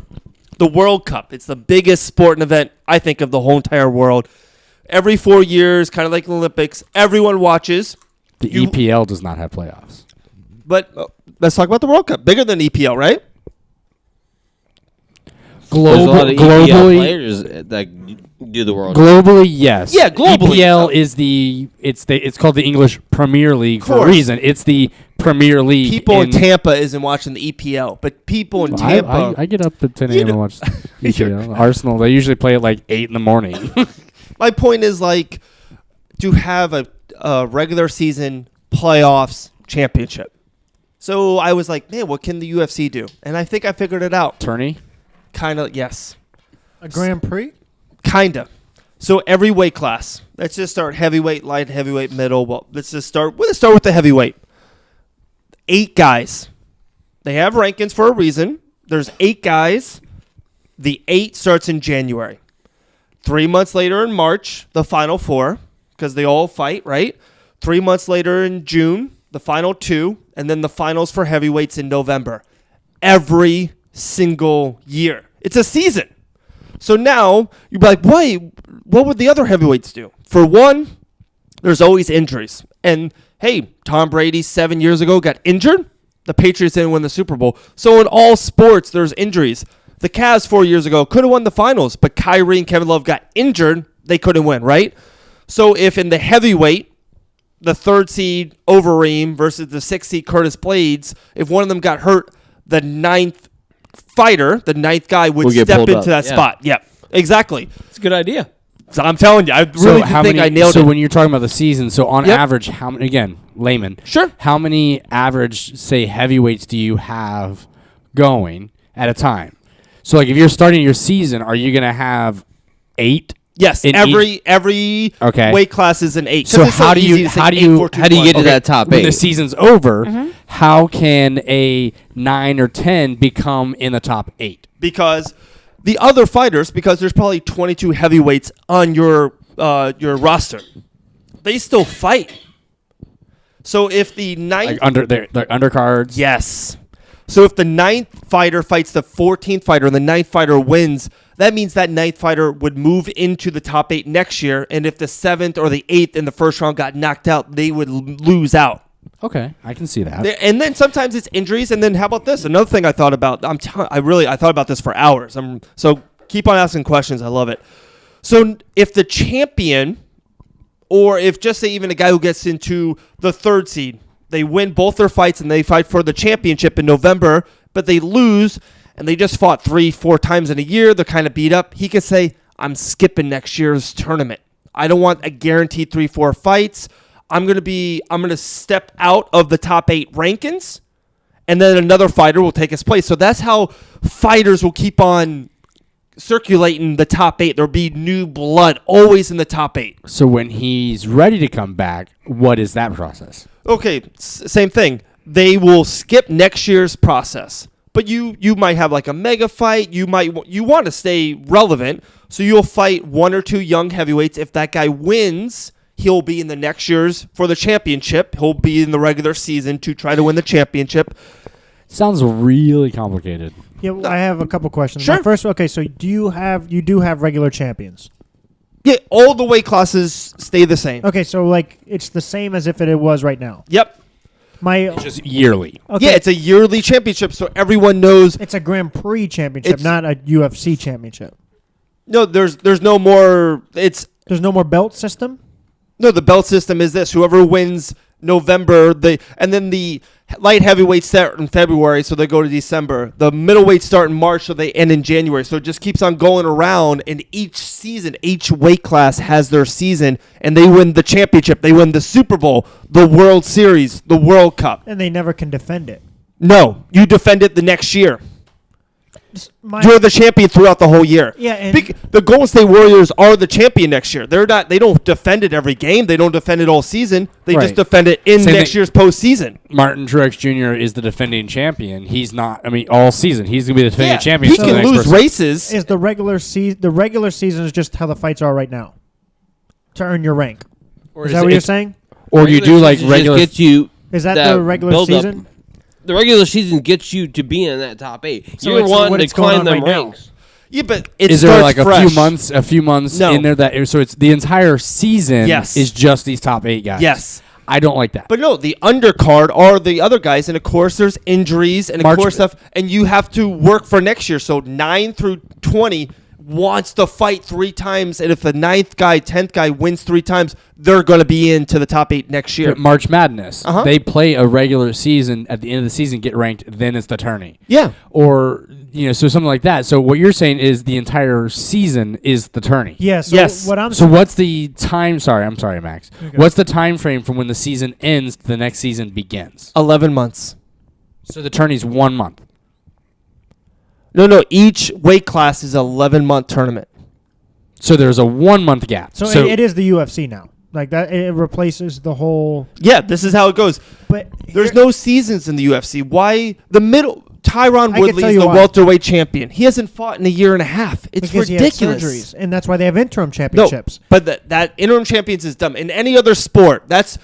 The World Cup. It's the biggest sporting event, I think, of the whole entire world. Every 4 years, kind of like the Olympics, everyone watches. The EPL does not have playoffs. But let's talk about the World Cup. Bigger than EPL, right? There's a lot of EPL Globally, players that do the World Cup. globally, yes. Yeah, globally. EPL is it's called the English Premier League for a course. reason. It's the Premier League. People in Tampa isn't watching the EPL, but people in Tampa. I get up at 10 a.m. and watch EPL. Arsenal, they usually play at like 8 in the morning. My point is, like, to have a regular season playoffs championship. So I was like, man, what can the UFC do? And I think I figured it out. Tourney? Kind of, yes. A Grand Prix? Kind of. So every weight class. Let's just start heavyweight, light heavyweight, middle. Well, let's start with the heavyweight. 8 guys. They have rankings for a reason. There's 8 guys. The 8 starts in January. 3 months later in March, the final 4, because they all fight, right? 3 months later in June, the final 2, and then the finals for heavyweights in November. Every single year. It's a season. So now, you'd be like, wait, what would the other heavyweights do? For one, there's always injuries. And, hey, Tom Brady 7 years ago got injured. The Patriots didn't win the Super Bowl. So in all sports, there's injuries. The Cavs 4 years ago could have won the finals, but Kyrie and Kevin Love got injured. They couldn't win, right? So if in the heavyweight, the 3rd seed Overeem versus the 6th seed Curtis Blades, if one of them got hurt, the 9th fighter, the 9th guy would step into that spot. Yeah, exactly. It's a good idea. So I'm telling you, I really think I nailed it. So when you're talking about the season, so on average, how many, again, layman, Sure. how many average, say, heavyweights do you have going at a time? So, like, if you're starting your season, are you going to have 8? Yes, every weight class is an 8. So how do you get to that top 8? When the season's over, how can a 9 or 10 become in the top 8? Because the other fighters, because there's probably 22 heavyweights on your roster, they still fight. So if the 9th... Like they're undercards? Yes. So if the 9th fighter fights the 14th fighter and the 9th fighter wins, that means that 9th fighter would move into the top 8 next year. And if the 7th or the 8th in the first round got knocked out, they would lose out. Okay, I can see that. And then sometimes it's injuries. And then how about this? Another thing I thought about. I thought about this for hours. So keep on asking questions. I love it. So if the champion, or if just say even a guy who gets into the 3rd seed, they win both their fights and they fight for the championship in November, but they lose and they just fought 3-4 times in a year. They're kind of beat up. He could say, I'm skipping next year's tournament. I don't want a guaranteed 3-4 fights. I'm going to step out of the top 8 rankings, and then another fighter will take his place. So that's how fighters will keep on circulating the top 8. There'll be new blood always in the top 8. So when he's ready to come back, what is that process? Okay, same thing. They will skip next year's process. But you might have like a mega fight. You want to stay relevant. So you'll fight 1 or 2 young heavyweights. If that guy wins, he'll be in the next year's for the championship. He'll be in the regular season to try to win the championship. Sounds really complicated. Yeah, well, I have a couple questions. Sure. First, okay, so you do have regular champions. Yeah, all the weight classes stay the same. Okay, so like it's the same as if it was right now. Yep. It's just yearly. Okay, Yeah, it's a yearly championship, so everyone knows. it's a Grand Prix championship, It's- not a UFC championship. No, there's no more. It's There's no more belt system. no. The belt system is this: whoever wins November, and then the light heavyweights start in February, so they go to December. The middleweights start in March, so they end in January. So it just keeps on going around, and each season, each weight class has their season, and they win the championship. They win the Super Bowl, the World Series, the World Cup. And they never can defend it. No, you defend it the next year. My, You're the champion throughout the whole year. Yeah, and- The Golden State Warriors are the champion next year. They're not. They don't defend it every game. They don't defend it all season. They Right. just defend it in Same next thing. year's postseason. Martin Truex Jr. is the defending champion. He's not. I mean, all season he's going to be the defending champion. He for the can next lose person. races. is the regular season is just how the fights are right now to earn your rank. Or Is that what you're saying? Or you do like season regular. Just gets you. Is that that the regular build-up. season? The regular season gets you to be in that top 8. So You're it's wanting what to it's going climb on them right now. ranks. Yeah, but it Is there starts like a fresh. few months No. in there that so it's the entire season Yes. is just these top 8 guys? Yes. I don't like that. But no, the undercard are the other guys, and of course there's injuries, and of March- course stuff, and you have to work for next year. So 9 through 20 wants to fight 3 times, and if the 9th guy, 10th guy wins 3 times, they're going to be into the top 8 next year. But March Madness, Uh-huh. they play a regular season. At the end of the season, get ranked. Then it's the tourney. Yeah. Or so something like that. So what you're saying is the entire season is the tourney. Yeah. So Yes. what I'm So what's the time? Sorry, I'm sorry, Max. Okay. What's the time frame from when the season ends to the next season begins? 11 months. So the tourney's 1 month. No. Each weight class is an 11-month tournament. So there's a 1 month gap. So it is the UFC now. Like that, it replaces the whole. Yeah, this is how it goes. But There's no seasons in the UFC. Why the middle? Tyron I can Woodley tell is you the why. welterweight champion. He hasn't fought in a year and a half. It's because ridiculous. he had surgeries, and that's why they have interim No, championships. but that interim champions is dumb. In any other sport, that's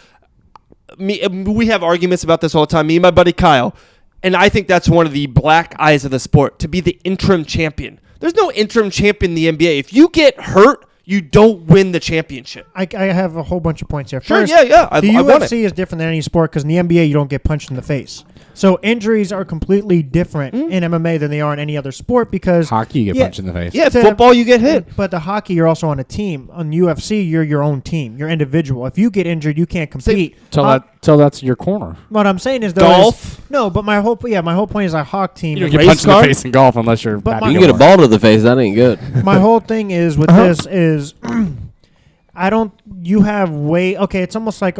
me. We have arguments about this all the time. Me and my buddy Kyle, and I think that's one of the black eyes of the sport to be the interim champion. There's no interim champion in the NBA. If you get hurt, you don't win the championship. I have a whole bunch of points here. Sure, First, yeah. I the want it. UFC is different than any sport because in the NBA you don't get punched in the face. So injuries are completely different in MMA than they are in any other sport because Hockey, you get Yeah. punched in the face. Yeah, So- football, you get hit. But the hockey, you're also on a team. On UFC, you're your own team. You're individual. If you get injured, you can't compete. Tell that's your corner. What I'm saying is, though, Golf? no, but my whole point is a hawk team. You don't is- get punched in the card? face in golf unless you're. But Happy my- You can get a Gilmore. ball to the face. That ain't good. my whole thing is with this is I don't. You have way okay. It's almost like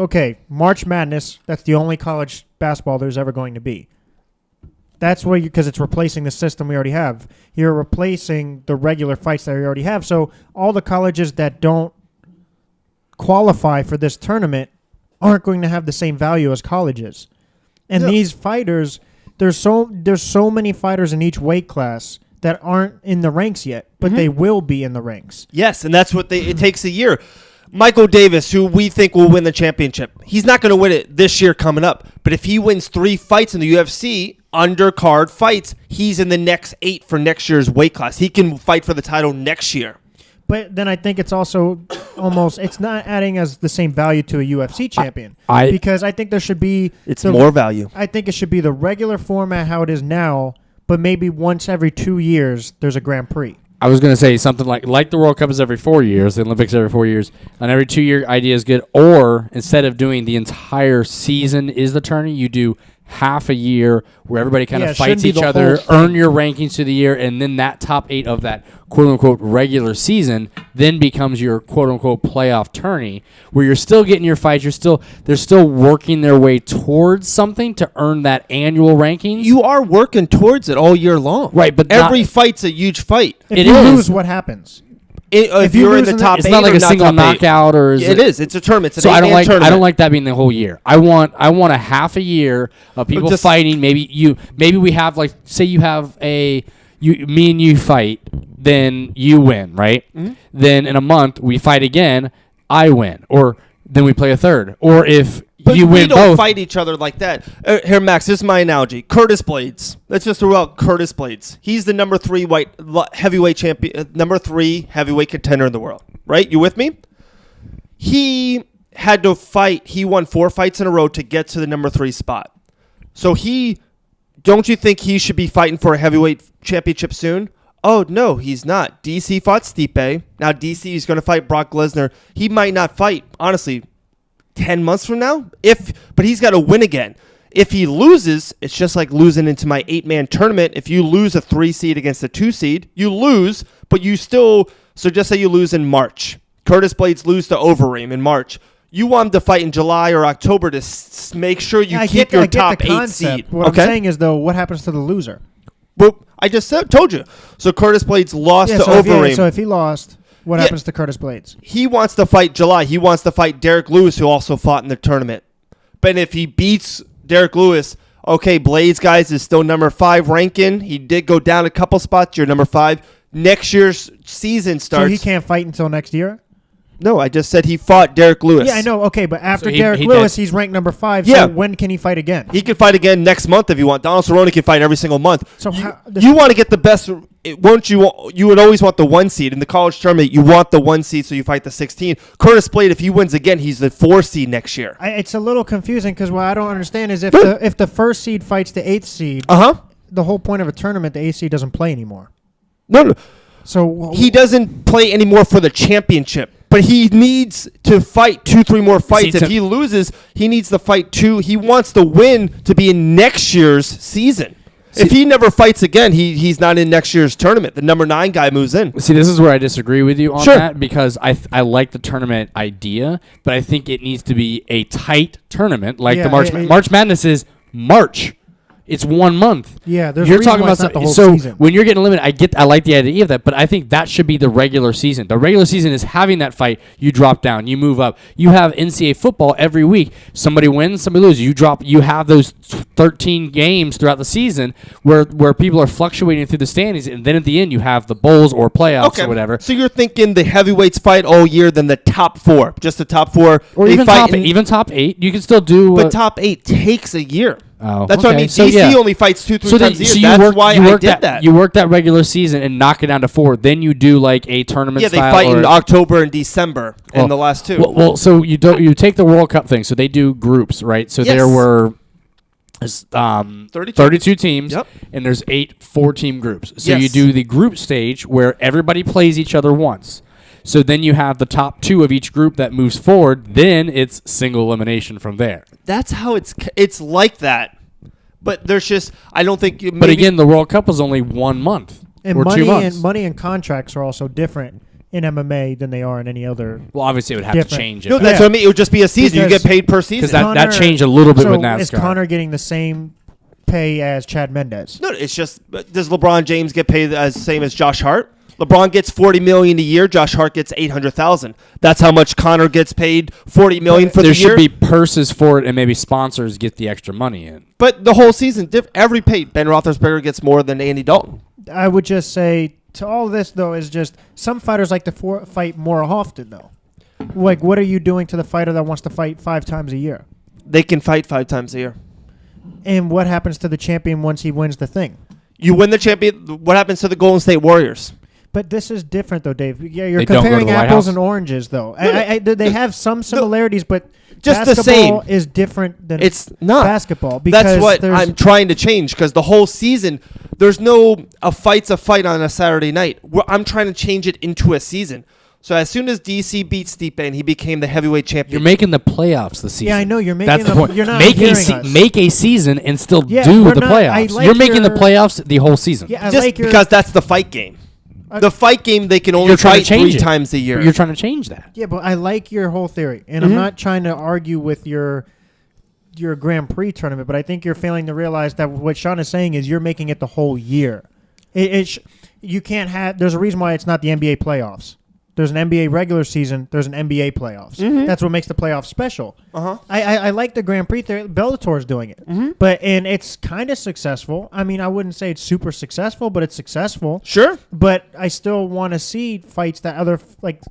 March Madness. That's the only college basketball there's ever going to be. That's where because it's replacing the system we already have. You're replacing the regular fights that we already have. So all the colleges that don't qualify for this tournament aren't going to have the same value as colleges. And No. these fighters, there's so many fighters in each weight class that aren't in the ranks yet, but they will be in the ranks. Yes, and that's what it takes a year. Michael Davis, who we think will win the championship, he's not going to win it this year coming up. But if he wins 3 fights in the UFC, undercard fights, he's in the next 8 for next year's weight class. He can fight for the title next year. But then I think it's also almost it's not adding as the same value to a UFC champion I- because I think there should be It's the- more value. I think it should be the regular format how it is now, but maybe once every 2 years there's a Grand Prix. I was going to say something like the World Cup is every 4 years, the Olympics every 4 years, and every 2-year idea is good. Or instead of doing the entire season is the tourney, you do half a year where everybody kind Yeah, of it shouldn't fights be each the other, whole thing. earn your rankings through the year, and then that top 8 of that quote-unquote regular season then becomes your quote-unquote playoff tourney where you're still getting your fights. They're still working their way towards something to earn that annual rankings. You are working towards it all year long. Right, but every not- fight's a huge fight. If It you is. lose, what happens? If you you're in lose the in the- top it's 8 not like or a single top 8. knockout, or is It is. It's a tournament. It's an So I don't 8-man like tournament. that being the whole year. I want a half a year of people Just- fighting. Maybe we have like say you have me and you fight, then you win, right? Mm-hmm. Then in a month we fight again, I win, or then we play a third. Or if But you we win don't both. fight each other like that. Here, Max, this is my analogy. Curtis Blades. Let's just throw out Curtis Blades. He's the number 3 heavyweight champion, number 3 heavyweight contender in the world. Right? You with me? He had to fight. He won 4 fights in a row to get to the number 3 spot. So don't you think he should be fighting for a heavyweight championship soon? Oh, no, he's not. DC fought Stipe. Now DC is going to fight Brock Lesnar. He might not fight, honestly, 10 months from now, but he's got to win again. If he loses, it's just like losing into my 8-man tournament. If you lose a 3 seed against a 2 seed, you lose, but you still. So just say you lose in March. Curtis Blades lose to Overeem in March. You want him to fight in July or October to make sure you keep your top 8 seed. What I'm saying is, though, what happens to the loser? Well, I just told you. So Curtis Blades lost to so Overeem. So if he lost, what happens to Curtis Blades? He wants to fight July. He wants to fight Derek Lewis, who also fought in the tournament. But if he beats Derek Lewis, okay, Blades, guys, is still number 5 ranking. He did go down a couple spots. You're number 5. Next year's season starts. So he can't fight until next year? No, I just said he fought Derek Lewis. Yeah, I know. Okay, but after So Derek he Lewis, did. he's ranked number 5. Yeah. So when can he fight again? He can fight again next month if you want. Donald Cerrone can fight every single month. So you want to get the best. Won't you? You would always want the 1 seed in the college tournament. You want the 1 seed, so you fight the 16. Curtis Blade, if he wins again, he's the 4 seed next year. It's a little confusing because what I don't understand is if the 1st seed fights the 8th seed, the whole point of a tournament, the 8th seed doesn't play anymore. No. So He doesn't play anymore for the championship, but he needs to fight 2-3 more fights. If he loses, he needs to fight 2. He wants the win to be in next year's season. If he never fights again, he's not in next year's tournament. The number 9 guy moves in. See, this is where I disagree with you on Sure. that because I like the tournament idea, but I think it needs to be a tight tournament like the March Madness is March. It's 1 month. Yeah, there's you're a reason talking why about it's not the whole so season. when you're getting limited, I like the idea of that, but I think that should be the regular season. The regular season is having that fight. You drop down, you move up. You have NCAA football every week. Somebody wins, somebody loses. You have those 13 games throughout the season where people are fluctuating through the standings, and then at the end you have the bowls or playoffs or whatever. So you're thinking the heavyweights fight all year, then the top 4, just the top 4, or even top 8. You can still do. But top 8 takes a year. Oh, that's what I mean. So, DC only fights 2-3 times a year. So That's why I did that. You work that regular season and knock it down to 4. Then you do like a tournament. Yeah, they style fight in October and December in the last 2. Well, so you take the World Cup thing. So they do groups, right? So there were 32 teams, and there's 8 4-team groups. So you do the group stage where everybody plays each other once. So then you have the top 2 of each group that moves forward. Then it's single elimination from there. That's how it's like that. But there's just I don't think. But again, the World Cup was only 1 month or 2 months. And money and contracts are also different in MMA than they are in any other. Well, obviously it would have to change. No, that's what I mean. It would just be a season. You get paid per season. Because that changed a little bit with NASCAR. Is Conor getting the same pay as Chad Mendes? No, it's just does LeBron James get paid as same as Josh Hart? LeBron gets $40 million a year. Josh Hart gets $800,000. That's how much Conor gets paid. $40 million for the year. There should be purses for it, and maybe sponsors get the extra money in. But the whole season, every pay. Ben Roethlisberger gets more than Andy Dalton. I would just say to all this though is just some fighters like to fight more often though. Like, what are you doing to the fighter that wants to fight 5 times a year? They can fight 5 times a year. And what happens to the champion once he wins the thing? You win the champion. What happens to the Golden State Warriors? But this is different, though, Dave. Yeah, you're comparing apples and oranges, though. They have some similarities, but just basketball the same is different than it's not basketball. Because that's what I'm trying to change. Because the whole season, there's a fight's a fight on a Saturday night. I'm trying to change it into a season. So as soon as DC beat Stipe and he became the heavyweight champion, you're making the playoffs this season. Yeah, I know you're making. That's the point. You're not make a season and still do the playoffs. Like you're making the playoffs the whole season. Yeah, because that's the fight game. The fight game, they can only fight 3 times a year. You're trying to change that. Yeah, but I like your whole theory, and I'm not trying to argue with your Grand Prix tournament, but I think you're failing to realize that what Sean is saying is you're making it the whole year. You can't have. There's a reason why it's not the NBA playoffs. There's an NBA regular season. There's an NBA playoffs. That's what makes the playoffs special. I like the Grand Prix theory. Bellator's doing it, and it's kind of successful. I mean, I wouldn't say it's super successful, but it's successful. Sure. But I still want to see fights that like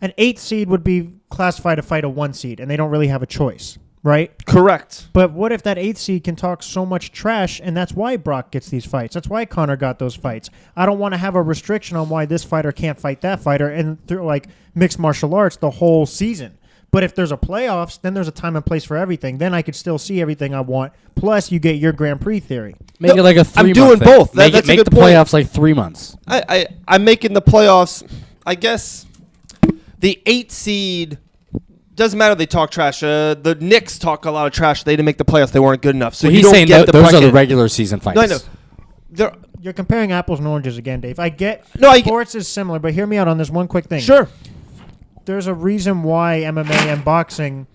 an 8th seed would be classified to fight a 1 seed, and they don't really have a choice. right? Correct. But what if that 8th seed can talk so much trash, and that's why Brock gets these fights? That's why Conor got those fights. I don't want to have a restriction on why this fighter can't fight that fighter and through like mixed martial arts the whole season. But if there's a playoffs, then there's a time and place for everything. Then I could still see everything I want. Plus, you get your Grand Prix theory. Make it like a 3 I'm month doing thing. both. Make That's a make good the point. playoffs like 3 months. I'm making the playoffs. I guess the 8 seed doesn't matter. They talk trash. The Knicks talk a lot of trash. They didn't make the playoffs. They weren't good enough. So Well, you he's don't saying get the those are bracket. the regular season fights. No, I know. They're, You're comparing apples and oranges again, Dave. I get I sports is similar, but hear me out on this one quick thing. sure. There's a reason why MMA and boxing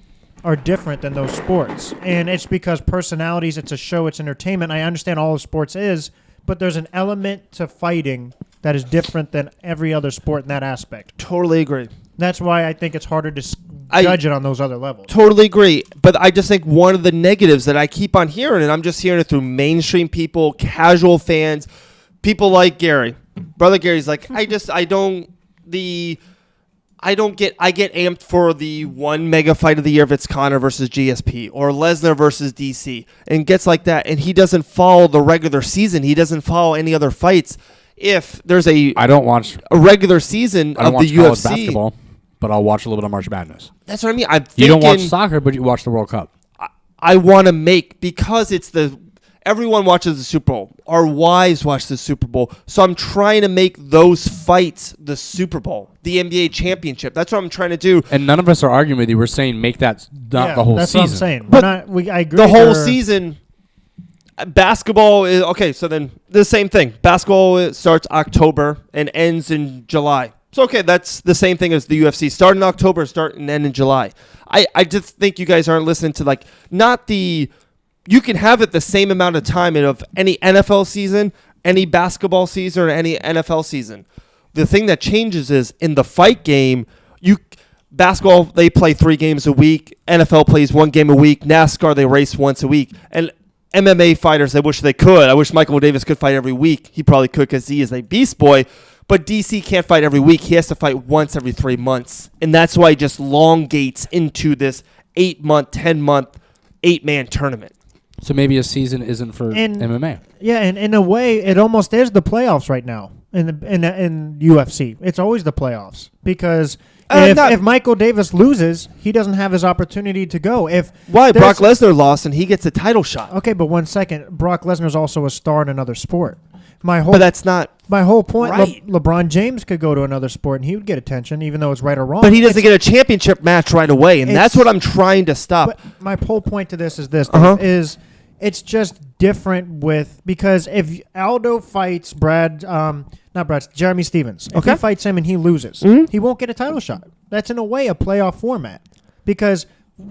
are different than those sports. And it's because personalities, it's a show, it's entertainment. I understand all of sports is, but there's an element to fighting that is different than every other sport in that aspect. Totally agree. That's why I think it's harder to I judge it on those other levels. Totally agree. But I just think one of the negatives that I keep on hearing, and I'm just hearing it through mainstream people, casual fans, people like Gary. Brother Gary's like, I get amped for the one mega fight of the year if it's Conor versus GSP or Lesnar versus DC and gets like that. And he doesn't follow the regular season. He doesn't follow any other fights. If there's a regular season I don't of watch the college UFC, basketball, but I'll watch a little bit of March Madness. that's what I mean. I'm You don't watch thinking- soccer, but you watch the World Cup. I want to make, because it's everyone watches the Super Bowl. Our wives watch the Super Bowl. So I'm trying to make those fights the Super Bowl, the NBA championship. That's what I'm trying to do. And none of us are arguing with you. We're saying make that not the whole that's season. what I'm saying. But I agree. The whole season, basketball is, okay, so then the same thing. Basketball starts October and ends in July. So, okay, that's the same thing as the UFC. Start in October, start and end in July. I just think you guys aren't listening to, you can have it the same amount of time of any NFL season, any basketball season, or any NFL season. The thing that changes is in the fight game, basketball, they play 3 games a week. NFL plays 1 game a week. NASCAR, they race once a week. And MMA fighters, I wish they could. I wish Michael Davis could fight every week. He probably could because he is a beast boy. But DC can't fight every week. He has to fight once every 3 months. And that's why he just elongates into this 8-month, 10-month, 8-man tournament. So maybe a season isn't for MMA. Yeah, and in a way, it almost is the playoffs right now in UFC. It's always the playoffs because if Michael Davis loses, he doesn't have his opportunity to go. Why? Brock Lesnar lost and he gets a title shot. Okay, but 1 second. Brock Lesnar's also a star in another sport. But that's not my whole point. right. LeBron James could go to another sport and he would get attention, even though it's right or wrong. But he doesn't get a championship match right away, and that's what I'm trying to stop. But my whole point to this is this: is it's just different because if Aldo fights Jeremy Stevens, if he fights him and he loses, he won't get a title shot. That's in a way a playoff format because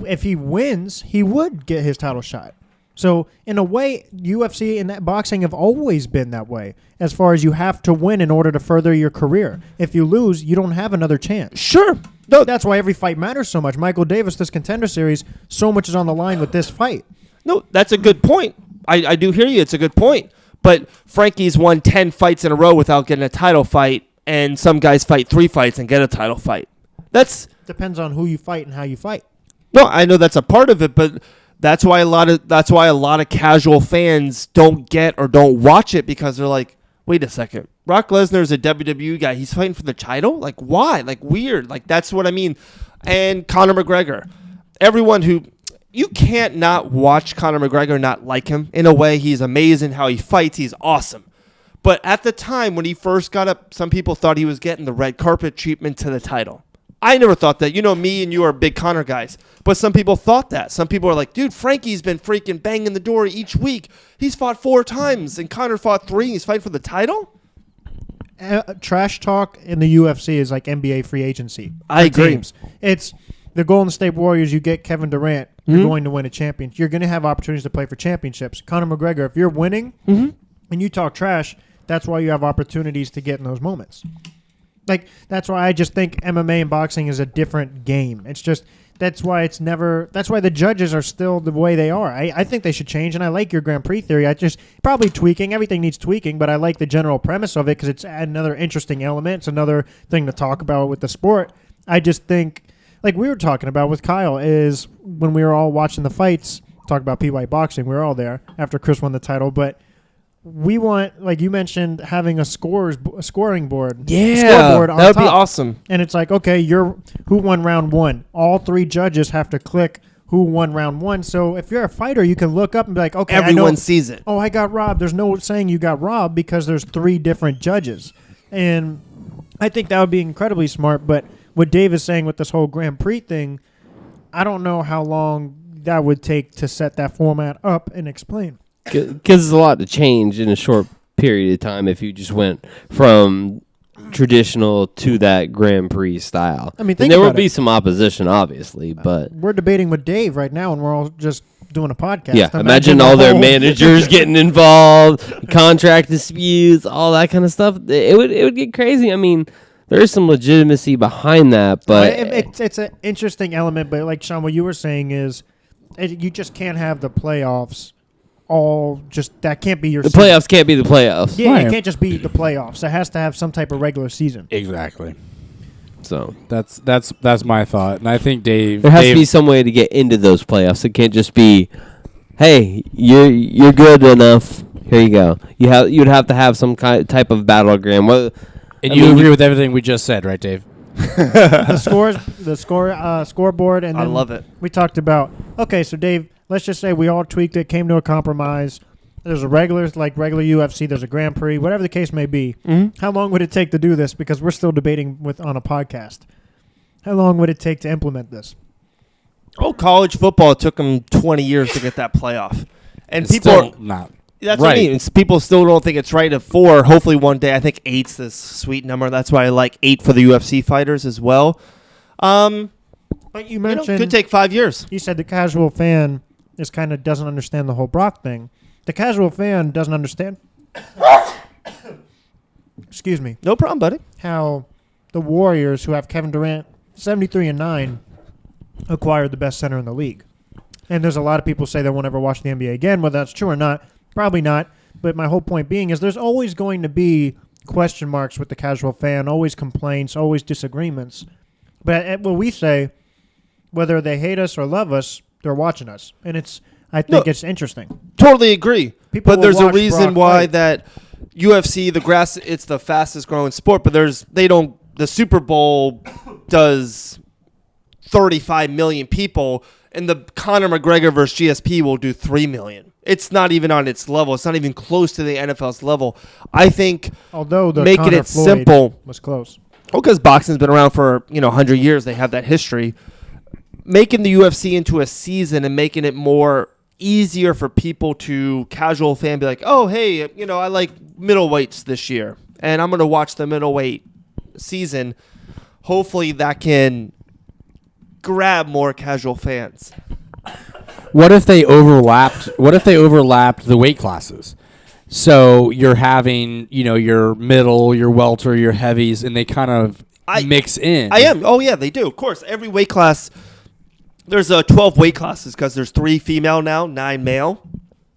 if he wins, he would get his title shot. So in a way, UFC and that boxing have always been that way. As far as you have to win in order to further your career. If you lose, you don't have another chance. Sure. No, that's why every fight matters so much. Michael Davis, this Contender Series, so much is on the line with this fight. No, that's a good point. I do hear you. It's a good point. But Frankie's won 10 fights in a row without getting a title fight, and some guys fight 3 fights and get a title fight. Depends on who you fight and how you fight. No, I know that's a part of it, but that's why a lot of casual fans don't get or don't watch it because they're like, wait a second, Brock Lesnar is a WWE guy. He's fighting for the title? Like, why? Like, weird. Like, that's what I mean. And Conor McGregor. You can't not watch Conor McGregor, not like him. In a way, he's amazing how he fights. He's awesome. But at the time when he first got up, some people thought he was getting the red carpet treatment to the title. I never thought that. You know, me and you are big Conor guys. But some people thought that. Some people are like, dude, Frankie's been freaking banging the door each week. He's fought 4 times, and Conor fought 3, and he's fighting for the title? Trash talk in the UFC is like NBA free agency. I agree. Teams. It's the Golden State Warriors. You get Kevin Durant. You're going to win a championship. You're going to have opportunities to play for championships. Conor McGregor, if you're winning and you talk trash, that's why you have opportunities to get in those moments. Like, that's why I just think MMA and boxing is a different game. It's just, that's why the judges are still the way they are. I think they should change, and I like your Grand Prix theory. I just, probably tweaking. Everything needs tweaking, but I like the general premise of it because it's another interesting element. It's another thing to talk about with the sport. I just think like we were talking about with Kyle, is when we were all watching the fights, talk about PY boxing, we were all there after Chris won the title, but we want, like you mentioned, having a scoring board. Scoreboard on that would top. be awesome. And it's like, okay, who won round one? All 3 judges have to click who won round one. So if you're a fighter, you can look up and be like, okay, Everyone sees it. Oh, I got robbed. There's no saying you got robbed because there's 3 different judges. And I think that would be incredibly smart. But what Dave is saying with this whole Grand Prix thing, I don't know how long that would take to set that format up and explain. Because there's a lot to change in a short period of time if you just went from traditional to that Grand Prix style. I mean, and think there will about be it. some opposition, obviously, but We're debating with Dave right now, and we're all just doing a podcast. yeah, imagine all their managers getting involved, contract disputes, all that kind of stuff. It would get crazy. I mean, there is some legitimacy behind that, but It's an interesting element. But like Sean, what you were saying is, you just can't have the playoffs. That can't be your the season. playoffs can't be the playoffs. Yeah, Right. it can't just be the playoffs. It has to have some type of regular season. Exactly. So That's my thought, and I think Dave. there has to be some way to get into those playoffs. It can't just be, hey, you're good enough. Here you go. You'd have to have some type of battleground. And you agree with everything we just said, right, Dave? the scoreboard, and I then love it. we talked about. Okay, so Dave, let's just say we all tweaked it, came to a compromise. There's a regular UFC. There's a Grand Prix, whatever the case may be. Mm-hmm. How long would it take to do this? Because we're still debating on a podcast. How long would it take to implement this? Oh, college football, it took them 20 years to get that playoff. And It's people still not. That's what I right. mean. People still don't think it's right at 4. Hopefully one day. I think 8's the sweet number. That's why I like 8 for the UFC fighters as well. But you mentioned could take 5 years. you said the casual fan doesn't understand the whole Brock thing. The casual fan doesn't understand. Excuse me. No problem, buddy. How the Warriors, who have Kevin Durant, 73-9, acquired the best center in the league. And there's a lot of people say they won't ever watch the NBA again. Whether that's true or not, probably not. But my whole point being is there's always going to be question marks with the casual fan, always complaints, always disagreements. But what we say, whether they hate us or love us, they're watching us. And I think it's interesting. Totally agree. People But will there's a watch reason Brock why fight. that UFC, it's the fastest growing sport, but the Super Bowl does 35 million people, and the Conor McGregor versus GSP will do 3 million. It's not even on its level. It's not even close to the NFL's level. I think Although the making Conor it Floyd simple, was close. because boxing's been around for 100 years, they have that history. Making the UFC into a season and making it more easier for people to casual fan be like, oh hey, I like middleweights this year, and I'm gonna watch the middleweight season. Hopefully that can grab more casual fans. What if they overlapped the weight classes? So you're having, your middle, your welter, your heavies, and they kind of mix in. Oh yeah, they do. Of course, every weight class. There's 12 weight classes because there's 3 female now, 9 male.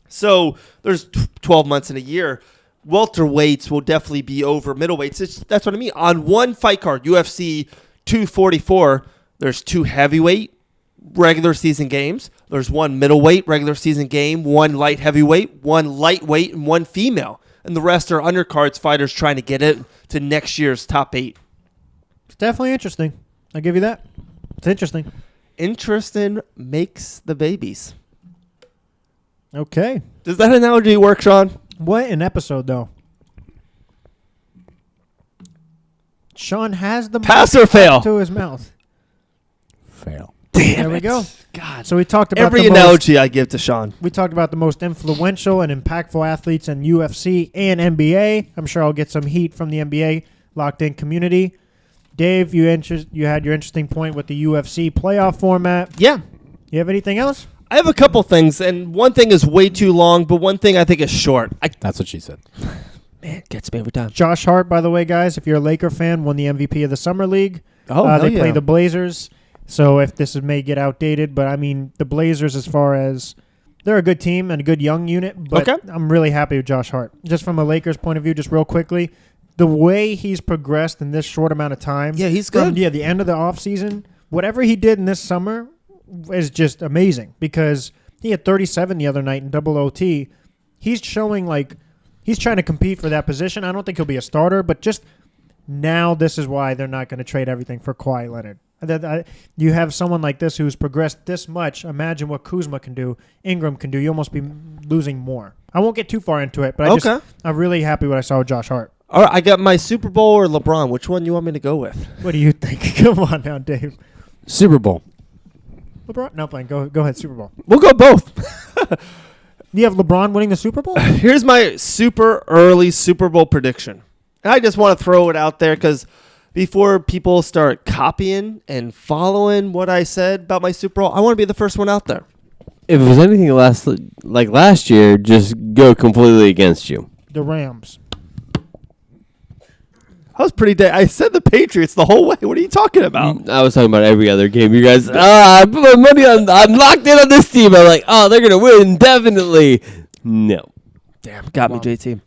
So there's 12 months in a year. Welterweights will definitely be over middleweights. That's what I mean. On one fight card, UFC 244, there's 2 heavyweight regular season games. There's 1 middleweight regular season game, 1 light heavyweight, 1 lightweight, and 1 female. And the rest are undercards fighters trying to get it to next year's top 8. It's definitely interesting. I'll give you that. It's interesting. Interesting makes the babies. Okay. Does that analogy work, Sean? What an episode, though. Sean has the Pass mic or fail? to his mouth. Fail. There we go. God. So we talked about Every the analogy I give to Sean. we talked about the most influential and impactful athletes in UFC and NBA. I'm sure I'll get some heat from the NBA locked in community. Dave, you had your interesting point with the UFC playoff format. Yeah. You have anything else? I have a couple things, and one thing is way too long, but one thing I think is short. That's what she said. Man, it gets me every time. Josh Hart, by the way, guys, if you're a Laker fan, won the MVP of the Summer League. Oh, hell they yeah. play the Blazers. So if this may get outdated, but I mean, the Blazers, as far as they're a good team and a good young unit, but Okay. I'm really happy with Josh Hart. Just from a Lakers point of view, just real quickly, the way he's progressed in this short amount of time. Yeah, he's From, good. the end of the offseason whatever he did in this summer is just amazing because he had 37 the other night in double OT. He's showing like he's trying to compete for that position. I don't think he'll be a starter, but just now this is why they're not going to trade everything for Kawhi Leonard. You have someone like this who's progressed this much. Imagine what Kuzma can do, Ingram can do. You almost be losing more. I won't get too far into it, but I'm really happy what I saw with Josh Hart. All right, I got my Super Bowl or LeBron. Which one you want me to go with? What do you think? Come on now, Dave. Super Bowl. LeBron? No, Blaine. Go ahead, Super Bowl. We'll go both. You have LeBron winning the Super Bowl? Here's my super early Super Bowl prediction. And I just want to throw it out there because before people start copying and following what I said about my Super Bowl, I want to be the first one out there. If it was anything last year, just go completely against you. The Rams. I was pretty I said the Patriots the whole way. What are you talking about? I was talking about every other game. You guys, I put my money on. I'm locked in on this team. I'm like, they're gonna win definitely. No. Damn, got me, JT.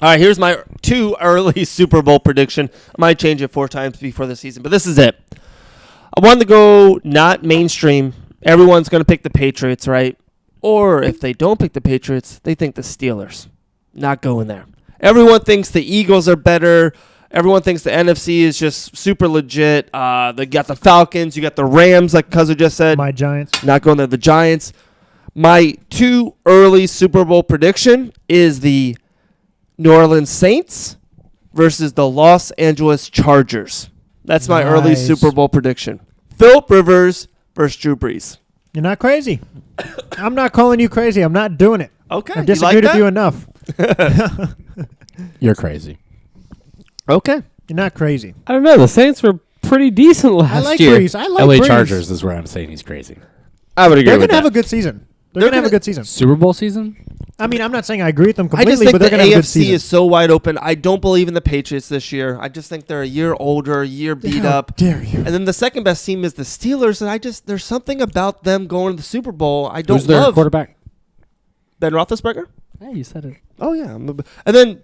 All right, here's my 2 early Super Bowl prediction. I might change it 4 times before the season, but this is it. I wanted to go not mainstream. Everyone's going to pick the Patriots, right? Or if they don't pick the Patriots, they think the Steelers. Not going there. Everyone thinks the Eagles are better. Everyone thinks the NFC is just super legit. They got the Falcons. You got the Rams, like Cuzzo just said. My Giants. Not going there. The Giants. My 2 early Super Bowl prediction is the New Orleans Saints versus the Los Angeles Chargers. That's my early Super Bowl prediction. Philip Rivers versus Drew Brees. You're not crazy. I'm not calling you crazy. I'm not doing it. Okay. I've disagreed with you enough. You're crazy. Okay. You're not crazy. I don't know. The Saints were pretty decent last year. Brees. I like LA Brees. Chargers is where I'm saying he's crazy. I would agree They're with going to that. have a good season. They're going to have a good season. Super Bowl season? I mean, I'm not saying I agree with them I completely, just think but the they're going to have a good AFC season. is so wide open. I don't believe in the Patriots this year. I just think they're a year older, a year beat How up. dare you? And then the second best team is the Steelers, and there's something about them going to the Super Bowl I don't Who's their love. quarterback? Ben Roethlisberger? Hey, you said it. Oh yeah. And then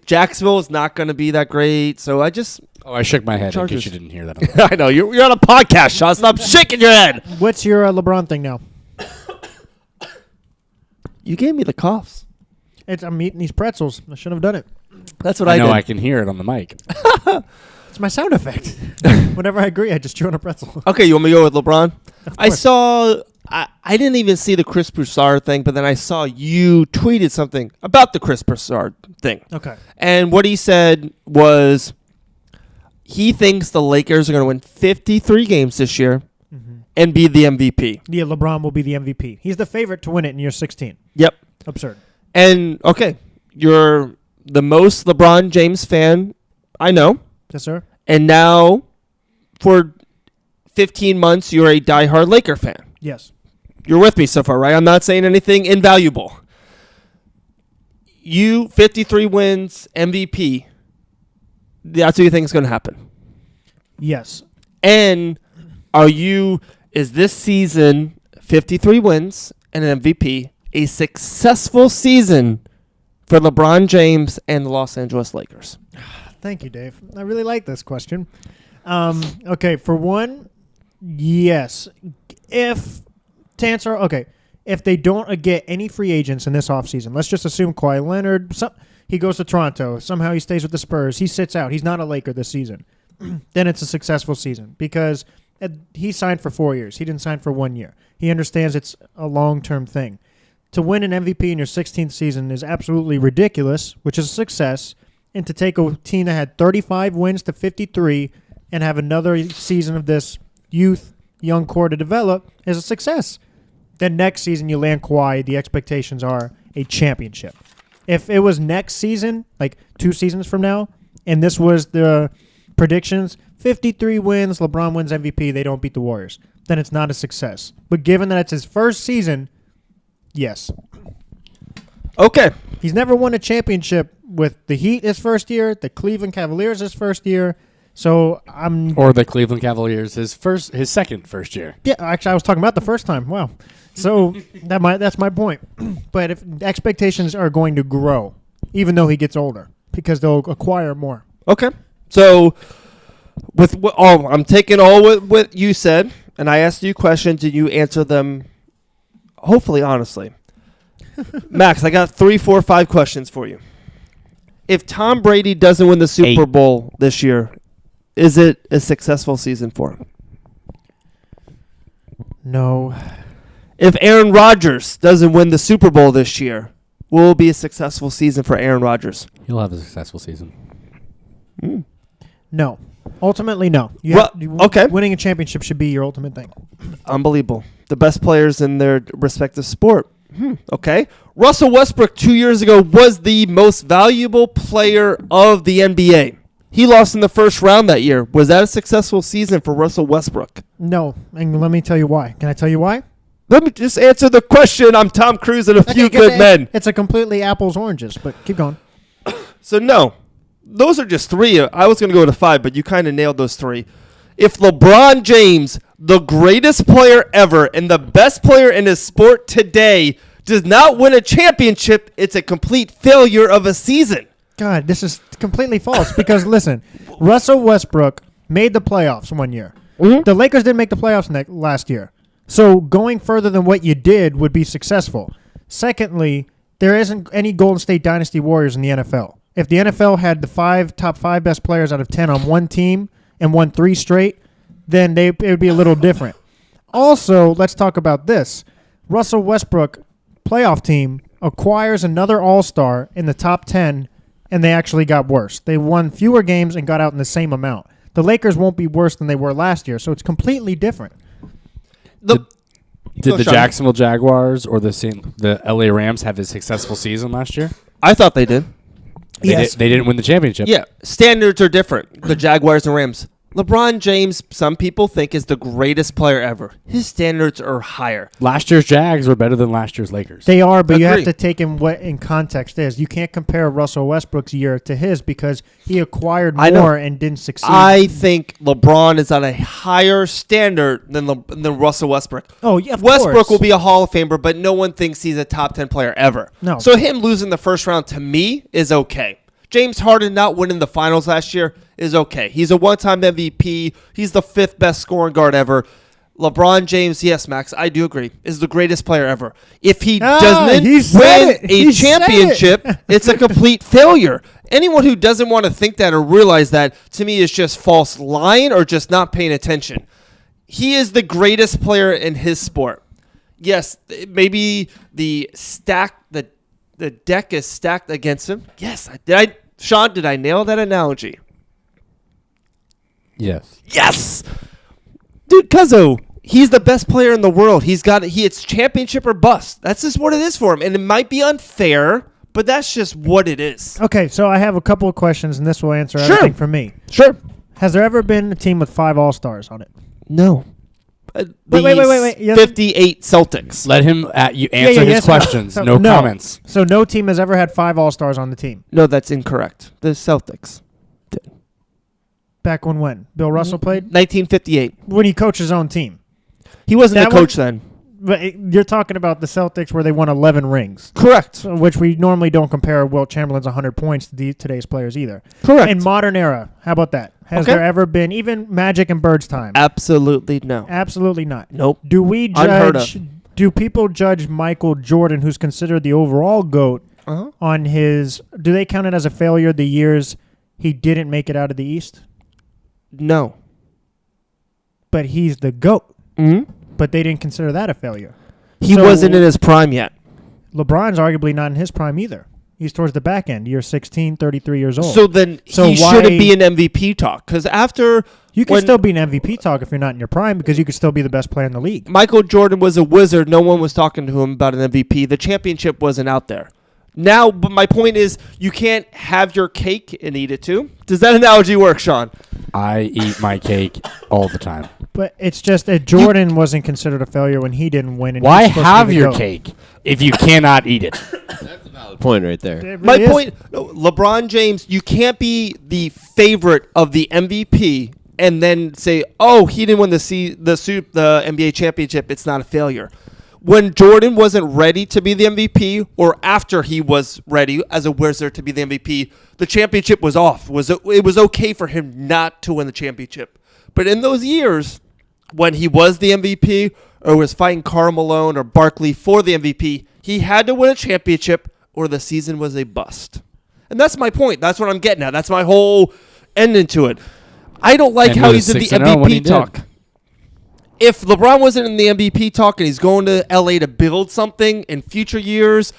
Jacksonville is not going to be that great, so I just I shook my head Chargers. in case you didn't hear that. I know you're on a podcast, Sean. Stop shaking your head. What's your LeBron thing now? You gave me the coughs. I'm eating these pretzels. I shouldn't have done it. That's what I I know did. I can hear it on the mic. It's my sound effect. Whenever I agree, I just chew on a pretzel. Okay, you want me to go with LeBron? Of I course. saw. I didn't even see the Chris Broussard thing, but then I saw you tweeted something about the Chris Broussard thing. Okay. And what he said was he thinks the Lakers are going to win 53 games this year and be the MVP. Yeah, LeBron will be the MVP. He's the favorite to win it in year 16. Yep. Absurd. And, okay, you're the most LeBron James fan I know. Yes, sir. And now, for 15 months, you're a diehard Laker fan. Yes. You're with me so far, right? I'm not saying anything invaluable. You, 53 wins, MVP. That's what you think is going to happen. Yes. And is this season, 53 wins and an MVP, a successful season for LeBron James and the Los Angeles Lakers? Thank you, Dave. I really like this question. Okay, for one, yes. If they don't get any free agents in this offseason, let's just assume Kawhi Leonard, he goes to Toronto, somehow he stays with the Spurs, he sits out, he's not a Laker this season, then it's a successful season because he signed for 4 years. He didn't sign for 1 year. He understands it's a long-term thing. To win an MVP in your 16th season is absolutely ridiculous, which is a success, and to take a team that had 35 wins to 53 and have another season of this young core to develop is a success. Then next season you land Kawhi, the expectations are a championship. If it was next season, like 2 seasons from now, and this was the predictions, 53 wins, LeBron wins MVP, they don't beat the Warriors, then it's not a success. But given that it's his first season, yes. Okay. He's never won a championship with the Heat his first year, the Cleveland Cavaliers his first year. So or the Cleveland Cavaliers his second first year. Yeah, actually I was talking about the first time. Wow. So that's my point. But if expectations are going to grow even though he gets older because they'll acquire more. Okay. So I'm taking all what you said, and I asked you questions, and you answer them hopefully honestly. Max, I got 3, 4, 5 questions for you. If Tom Brady doesn't win the Super Bowl this year, is it a successful season for him? No. If Aaron Rodgers doesn't win the Super Bowl this year, will it be a successful season for Aaron Rodgers? He'll have a successful season. No. Ultimately, no. Okay. Winning a championship should be your ultimate thing. Unbelievable. The best players in their respective sport. Okay. Russell Westbrook 2 years ago was the most valuable player of the NBA. He lost in the first round that year. Was that a successful season for Russell Westbrook? No. And let me tell you why. Can I tell you why? Let me just answer the question. I'm Tom Cruise and a few good men. It's a completely apples oranges, but keep going. So no. Those are just 3. I was going to go to 5, but you kind of nailed those 3. If LeBron James, the greatest player ever and the best player in his sport today, does not win a championship, it's a complete failure of a season. God, this is completely false because, listen, Russell Westbrook made the playoffs one year. Mm-hmm. The Lakers didn't make the playoffs last year. So going further than what you did would be successful. Secondly, there isn't any Golden State Dynasty Warriors in the NFL. If the NFL had the top 5 best players out of 10 on one team and won 3 straight, then it would be a little different. Also, let's talk about this. Russell Westbrook playoff team acquires another All-Star in the top 10, and they actually got worse. They won fewer games and got out in the same amount. The Lakers won't be worse than they were last year, so it's completely different. Did the Jacksonville Jaguars or the LA Rams have a successful season last year? I thought they did. They didn't win the championship. Yeah, standards are different. The Jaguars and Rams. LeBron James, some people think, is the greatest player ever. His standards are higher. Last year's Jags were better than last year's Lakers. They are, but you have to take in what in context is. You can't compare Russell Westbrook's year to his because he acquired more and didn't succeed. I think LeBron is on a higher standard than Russell Westbrook. Oh, yeah, of Westbrook course. will be a Hall of Famer, but no one thinks he's a top 10 player ever. No. So him losing the first round to me is okay. James Harden not winning the finals last year is okay. He's a one-time MVP. He's the 5th best scoring guard ever. LeBron James, yes, Max, I do agree, is the greatest player ever. If he doesn't win a championship, it's a complete failure. Anyone who doesn't want to think that or realize that, to me, is just false lying or just not paying attention. He is the greatest player in his sport. Yes, maybe the deck is stacked against him. Yes. Sean, did I nail that analogy? Yes. Yes. Dude, Cuzzo, he's the best player in the world. It's championship or bust. That's just what it is for him. And it might be unfair, but that's just what it is. Okay, so I have a couple of questions, and this will answer everything for me. Sure. Has there ever been a team with 5 All-Stars on it? No. Wait. 58 Celtics. Let him answer his questions. No comments. So no team has ever had 5 All-Stars on the team? No, that's incorrect. The Celtics did. Back when? Bill Russell played? 1958. When he coached his own team. He wasn't the coach then. But you're talking about the Celtics where they won 11 rings. Correct. Which we normally don't compare Wilt Chamberlain's 100 points to today's players either. Correct. In modern era, how about that? Has there ever been, even Magic and Bird's time? Absolutely no. Absolutely not. Nope. Do we Unheard judge? of. Do people judge Michael Jordan, who's considered the overall GOAT, on his? Do they count it as a failure the years he didn't make it out of the East? No. But he's the GOAT. Mm-hmm. But they didn't consider that a failure. He wasn't in his prime yet. LeBron's arguably not in his prime either. He's towards the back end, year 16, 33 years old. So then he shouldn't be in MVP talk. Because after... You can still be an MVP talk if you're not in your prime because you could still be the best player in the league. Michael Jordan was a wizard. No one was talking to him about an MVP. The championship wasn't out there. Now, but my point is, you can't have your cake and eat it too. Does that analogy work, Sean? I eat my cake all the time. But it's just that Jordan wasn't considered a failure when he didn't win. And Why have your cake if you cannot eat it? That's a valid point right there. Really My point, LeBron James, you can't be the favorite of the MVP and then say, oh, he didn't win the NBA championship. It's not a failure. when Jordan wasn't ready to be the MVP or after he was ready as a Wizard to be the MVP, the championship was off. It was okay for him not to win the championship. But in those years when he was the MVP or was fighting Karl Malone or Barkley for the MVP, he had to win a championship or the season was a bust. And that's my point. That's what I'm getting at. That's my whole ending to it. I don't like how he's in the MVP talk. If LeBron wasn't in the MVP talk and he's going to LA to build something in future years,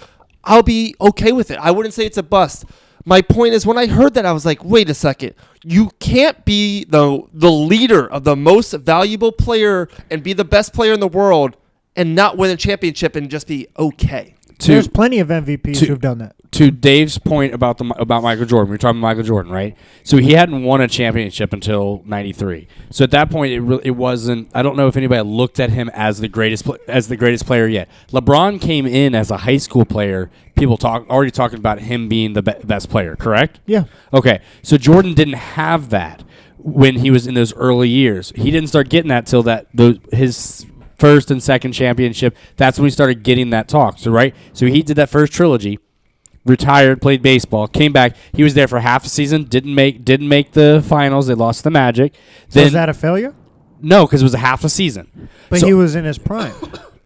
I'll be okay with it. I wouldn't say it's a bust. My point is, when I heard that, I was like, wait a second. You can't be the leader of the most valuable player and be the best player in the world and not win a championship and just be okay. There's plenty of MVPs who've done that. To Dave's point about Michael Jordan, we were talking about Michael Jordan, right? So he hadn't won a championship until '93. So at that point, it wasn't. I don't know if anybody looked at him as the greatest player yet. LeBron came in as a high school player. People already talking about him being the best player. Correct? Yeah. Okay. So Jordan didn't have that when he was in those early years. He didn't start getting that till his first and second championship. That's when we started getting that talk. So he did that first trilogy. Retired, played baseball, came back. He was there for half a season. Didn't make the finals. They lost the Magic. So is that a failure? No, because it was a half a season. But he was in his prime.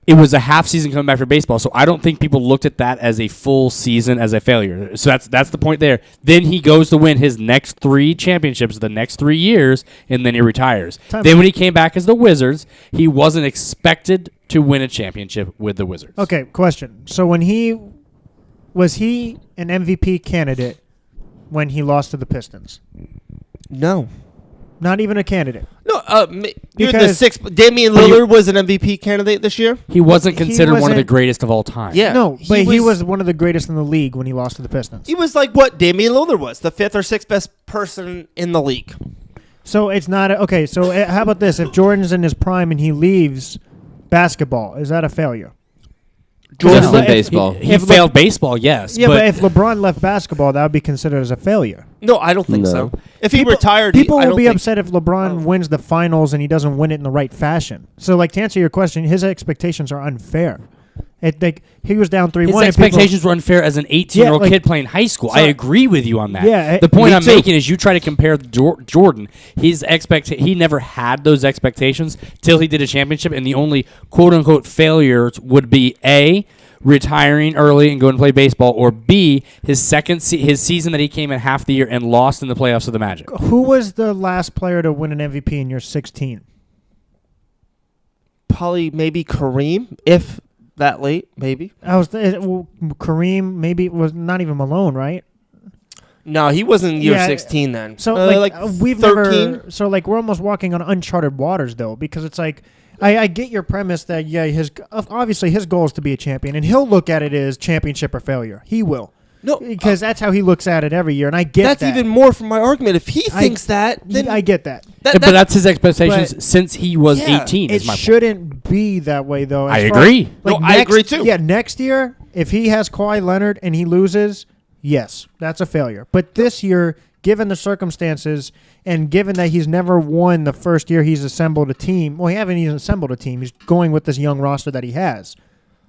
It was a half season coming back for baseball. So I don't think people looked at that as a full season as a failure. So that's the point there. Then he goes to win his next 3 championships the next 3 years, and then he retires. Then when he came back as the Wizards, he wasn't expected to win a championship with the Wizards. Okay, question. So was he an MVP candidate when he lost to the Pistons? No. Not even a candidate. No, you're the sixth. Damian Lillard was an MVP candidate this year. He wasn't considered one of the greatest of all time. Yeah. No, but he was one of the greatest in the league when he lost to the Pistons. He was like what Damian Lillard was, the 5th or 6th best person in the league. So it's not okay. So how about this? If Jordan's in his prime and he leaves basketball, is that a failure? Jordan's in baseball. He failed baseball, yes. Yeah, but if LeBron left basketball, that would be considered as a failure. No, I don't think so. If he retired, people will be upset if LeBron wins the finals and he doesn't win it in the right fashion. So, to answer your question, his expectations are unfair. He was down 3-1. His expectations were unfair as an 18-year-old kid playing high school. I agree with you on that. Yeah, the point I'm making is you try to compare Jordan. He never had those expectations till he did a championship, and the only quote-unquote failures would be A, retiring early and going to play baseball, or B, his season that he came in half the year and lost in the playoffs of the Magic. Who was the last player to win an MVP in year 16? Probably maybe Kareem, if that late, maybe. Kareem, maybe it was not even Malone, right? No, he wasn't year 16 then. So we've 13? never. So we're almost walking on uncharted waters though, because it's like I get your premise that obviously his goal is to be a champion, and he'll look at it as championship or failure. He will. No, because that's how he looks at it every year, and I get that. That's even more from my argument. If he thinks that, then I get that. But that's his expectations since he was 18. It shouldn't be that way, though. I agree. I agree too. Yeah, next year, if he has Kawhi Leonard and he loses, yes, that's a failure. But this year, given the circumstances and given that he's never won the first year he's assembled a team, well, he hasn't even assembled a team. He's going with this young roster that he has.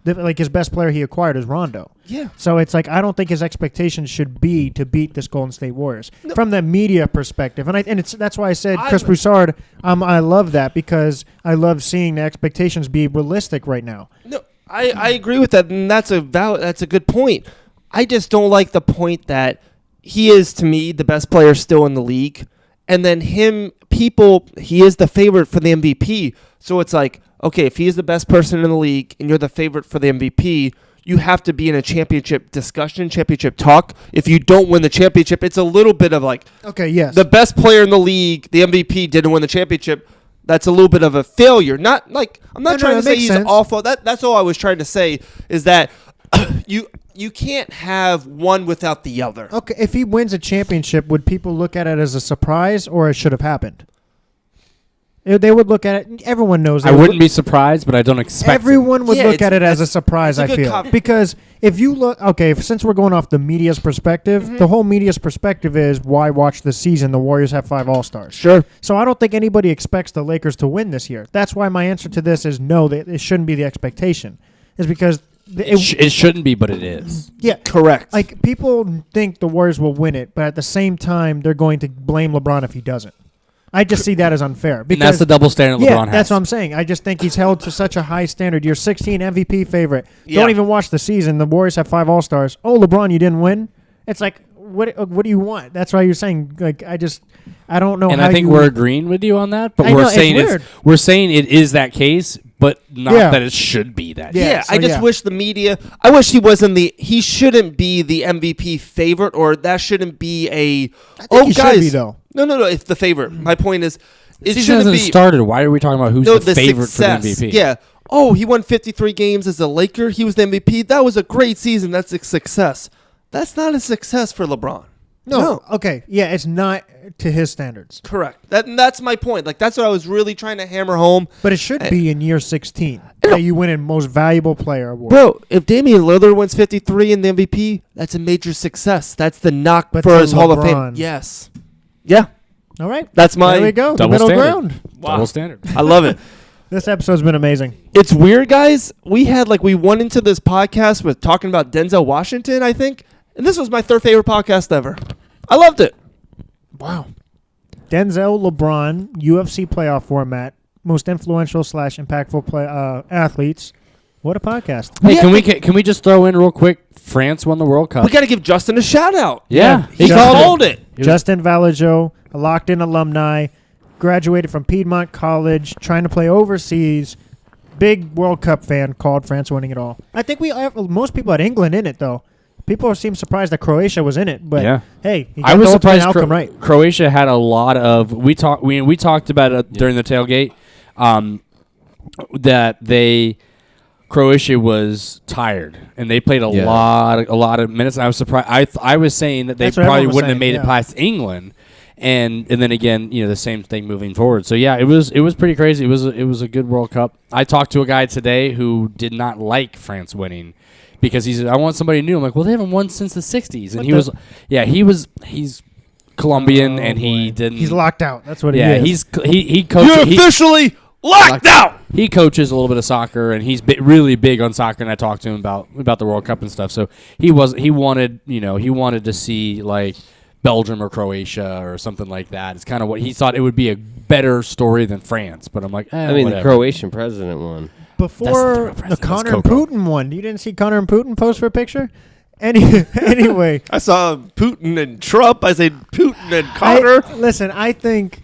His best player he acquired is Rondo. Yeah. So it's I don't think his expectations should be to beat this Golden State Warriors from the media perspective. And that's why I said Chris Broussard. I love that because I love seeing the expectations be realistic right now. No, I agree with that, and that's a good point. I just don't like the point that he is, to me, the best player still in the league, and then he is the favorite for the MVP. So it's like, okay, if he is the best person in the league and you're the favorite for the MVP, you have to be in a championship discussion, championship talk. If you don't win the championship, it's a little bit of okay, yes, the best player in the league, the MVP, didn't win the championship. That's a little bit of a failure. Not I'm not trying to say he's awful. That's all I was trying to say is that you can't have one without the other. Okay, if he wins a championship, would people look at it as a surprise or it should have happened? They would look at it. Everyone knows. I wouldn't be surprised, but I don't expect. Everyone would look at it as a surprise. I feel because if you look, since we're going off the media's perspective, the whole media's perspective is why watch this season? The Warriors have 5 All-Stars. Sure. So I don't think anybody expects the Lakers to win this year. That's why my answer to this is no. It shouldn't be the expectation. is because It shouldn't be, but it is. yeah, Correct. like people think the Warriors will win it, but at the same time they're going to blame LeBron if he doesn't. I just see that as unfair. Because, And that's the double standard LeBron has. that's what I'm saying. I just think he's held to such a high standard. You're 16 MVP favorite. Yeah. Don't even watch the season. The Warriors have 5 All-Stars. Oh, LeBron, you didn't win? It's like, what do you want? That's why you're saying, like, I don't know And how I think we're agreeing with you on that, but I know, we're it's saying weird. we're saying it is that case, but not Yeah. that it should be that Yeah. case. I just yeah. wish the media. I wish he shouldn't be the MVP favorite, or that shouldn't be a. I think he should guys, be, though. No. It's the favorite. My point is, it Season shouldn't hasn't be. started. Why are we talking about who's the favorite success. for the MVP? Yeah. Oh, he won 53 games as a Laker. He was the MVP. That was a great season. That's a success. That's not a success for LeBron. No. Okay. Yeah, it's not to his standards. Correct. That's my point. Like, that's what I was really trying to hammer home. But it should be in year 16 that you win a most valuable player award. Bro, if Damian Lillard wins 53 in the MVP, that's a major success. That's the knock But for to his Hall of Fame. LeBron. Yes. Yeah. All right. That's my. There we go. The Double middle standard. ground. Double standard. I love it. This episode's been amazing. It's weird, guys. We went into this podcast with talking about Denzel Washington, I think. And this was my 3rd favorite podcast ever. I loved it. Wow. Denzel, LeBron, UFC playoff format, most influential / impactful athletes. What a podcast. Hey, Yeah, can we just throw in real quick? France won the World Cup. We got to give Justin a shout out. Yeah. He Justin. called it. Justin Valajo, a locked-in alumni, graduated from Piedmont College, trying to play overseas. Big World Cup fan, called France winning it all. I think most people had England in it, though. People seem surprised that Croatia was in it, but Yeah. hey, he got I was the ultimate surprised outcome right. Croatia had a lot of we talked about it during the tailgate that Croatia was tired and they played a lot of minutes. And I was surprised. I was saying that they That's what probably everyone was wouldn't have saying, made it past England, and then again, the same thing moving forward. So yeah, it was pretty crazy. It was a good World Cup. I talked to a guy today who did not like France winning. Because he said, I want somebody new. I'm like, well, they haven't won since the 60s. And he's Colombian, and he didn't. He's locked out. That's what he Yeah, is. he coaches. You're officially locked out. He coaches a little bit of soccer, and he's really big on soccer. And I talked to him about the World Cup and stuff. So he wanted to see like Belgium or Croatia or something like that. It's kind of what he thought it would be a better story than France. But I'm like, I mean, whatever. the Croatian president won. Before That's the president. Connor That's and Coco. Putin one. You didn't see Connor and Putin post for a picture? Anyway, I saw Putin and Trump. I said Putin and listen, I think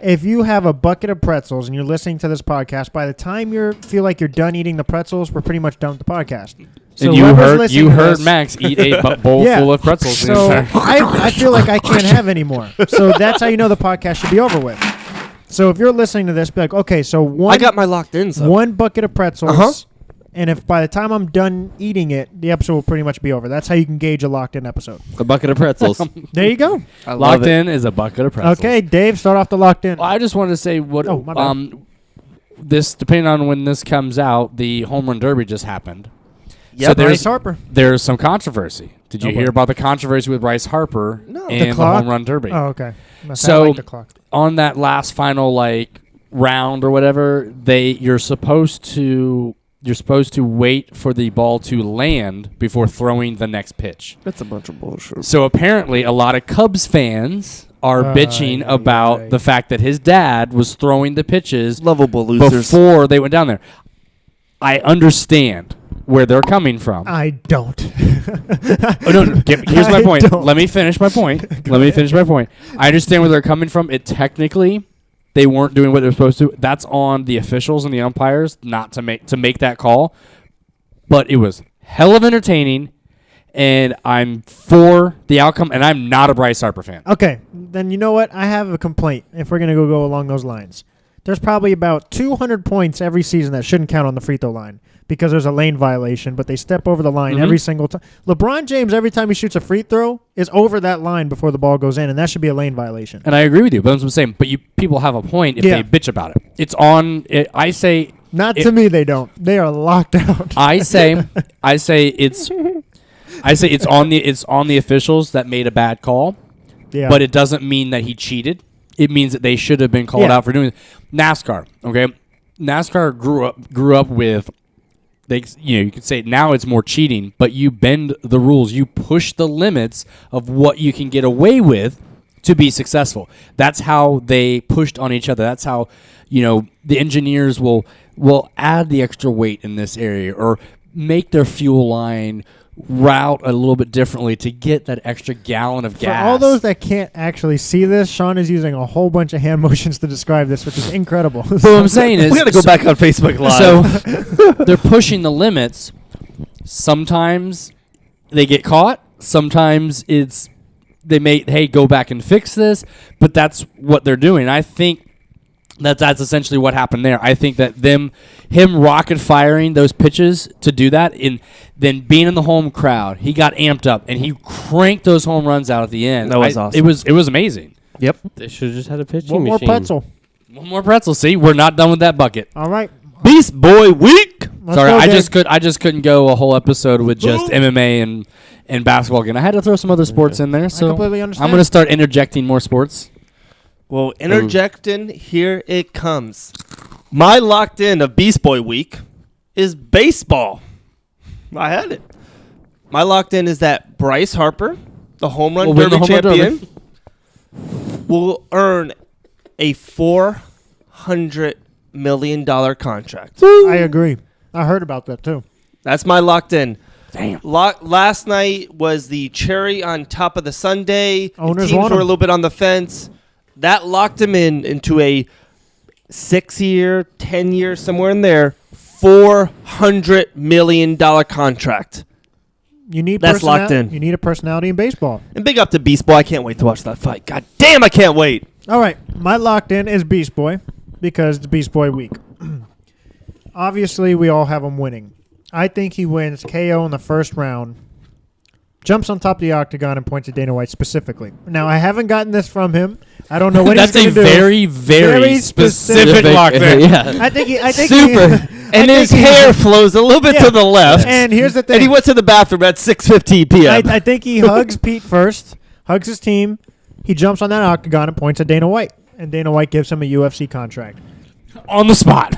if you have a bucket of pretzels and you're listening to this podcast, by the time you feel like you're done eating the pretzels, we're pretty much done with the podcast. So And you whoever's heard listening to this- Max eat a bowl Yeah. full of pretzels. the So entire- I feel like I can't have any more. So that's how you know the podcast should be over with. So if you're listening to this, be like, okay, so I got my locked in. So. one bucket of pretzels, Uh-huh. and if by the time I'm done eating it, the episode will pretty much be over. That's how you can gauge a locked-in episode. A bucket of pretzels. There you go. I love Locked it. in is a bucket of pretzels. Okay, Dave, start off the locked-in. Well, I just wanted to say what Oh, my bad. this depending on when this comes out, the home run derby just happened. Yep. So Bryce Harper. there's some controversy. Did you Oh, boy. hear about the controversy with Bryce Harper No. The and the clock? home run derby? Oh, okay. I So- like the clock. On that last final round or whatever, you're supposed to wait for the ball to land before throwing the next pitch. That's a bunch of bullshit. So apparently a lot of Cubs fans are bitching about aye. the fact that his dad was throwing the pitches Lovable losers. before they went down there. I understand where they're coming from. I don't. Oh, no, here's my I point. don't. Let me finish my point. I understand where they're coming from. Technically, they weren't doing what they're supposed to. That's on the officials and the umpires not to make that call. But it was hell of entertaining, and I'm for the outcome, and I'm not a Bryce Harper fan. Okay, then you know what? I have a complaint, if we're going to go along those lines. There's probably about 200 points every season that shouldn't count on the free throw line because there's a lane violation, but they step over the line every single time. LeBron James, every time he shoots a free throw, is over that line before the ball goes in, and that should be a lane violation. And I agree with you, but that's what I'm saying. But people have a point if Yeah. they bitch about it. It's on. I say. Not to me, they don't. They are locked out. I say it's on the officials that made a bad call. Yeah. But it doesn't mean that he cheated. It means that they should have been called Yeah. out for doing it. NASCAR, okay? NASCAR grew up with you could say now it's more cheating, but you bend the rules. You push the limits of what you can get away with to be successful. That's how they pushed on each other. That's how, the engineers will add the extra weight in this area or make their fuel line route a little bit differently to get that extra gallon of gas. For all those that can't actually see this, Sean is using a whole bunch of hand motions to describe this, which is incredible. But what I'm saying is, We got to go back on Facebook Live. So they're pushing the limits. Sometimes they get caught. Sometimes it's go back and fix this. But that's what they're doing. I think that's essentially what happened there. I think that him rocket firing those pitches to do that, and then being in the home crowd, he got amped up and he cranked those home runs out at the end. That was awesome. It was amazing. Yep. They should have just had a pitching One more machine. pretzel. One more pretzel. See, we're not done with that bucket. All right. Beast Boy Week. Let's Sorry, go, Dave. I just couldn't go a whole episode with just MMA and basketball again. I had to throw some other sports in there, so completely understand. I'm going to start interjecting more sports. Well, interjecting, here it comes. My locked in of Beast Boy Week is baseball. I had it. My locked in is that Bryce Harper, the home run Will win derby the home run champion, will earn a $400 million contract. I agree. I heard about that too. That's my locked in. Damn. Last night was the cherry on top of the sundae. Owners Teams want were him. a little bit on the fence. That locked him into a 6-year, 10-year, somewhere in there, $400 million contract. You need That's locked in. You need a personality in baseball. And big up to Beast Boy. I can't wait to watch that fight. God damn, I can't wait. All right. My locked in is Beast Boy because it's Beast Boy week. Obviously, we all have him winning. I think he wins KO in the first round, jumps on top of the octagon, and points at Dana White specifically. Now, I haven't gotten this from him. I don't know what he's That's going a to do. very, very specific lock there. Yeah. I think Super. And his hair flows a little bit Yeah. to the left. And here's the thing. And he went to the bathroom at 6:15 p.m. I think he hugs Pete first, hugs his team. He jumps on that octagon and points at Dana White. And Dana White gives him a UFC contract. On the spot.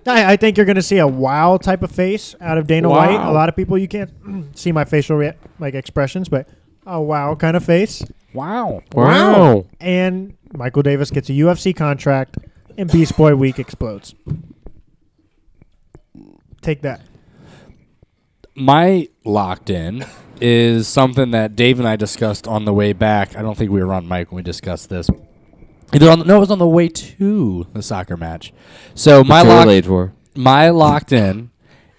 I think you're going to see a wow type of face out of Dana White. A lot of people, you can't see my facial expressions, but a wow kind of face. Wow. Wow. And Michael Davis gets a UFC contract, and Beast Boy Week explodes. Take that. My locked in is something that Dave and I discussed on the way back. I don't think we were on mic when we discussed this. It was on the way to the soccer match. So my locked in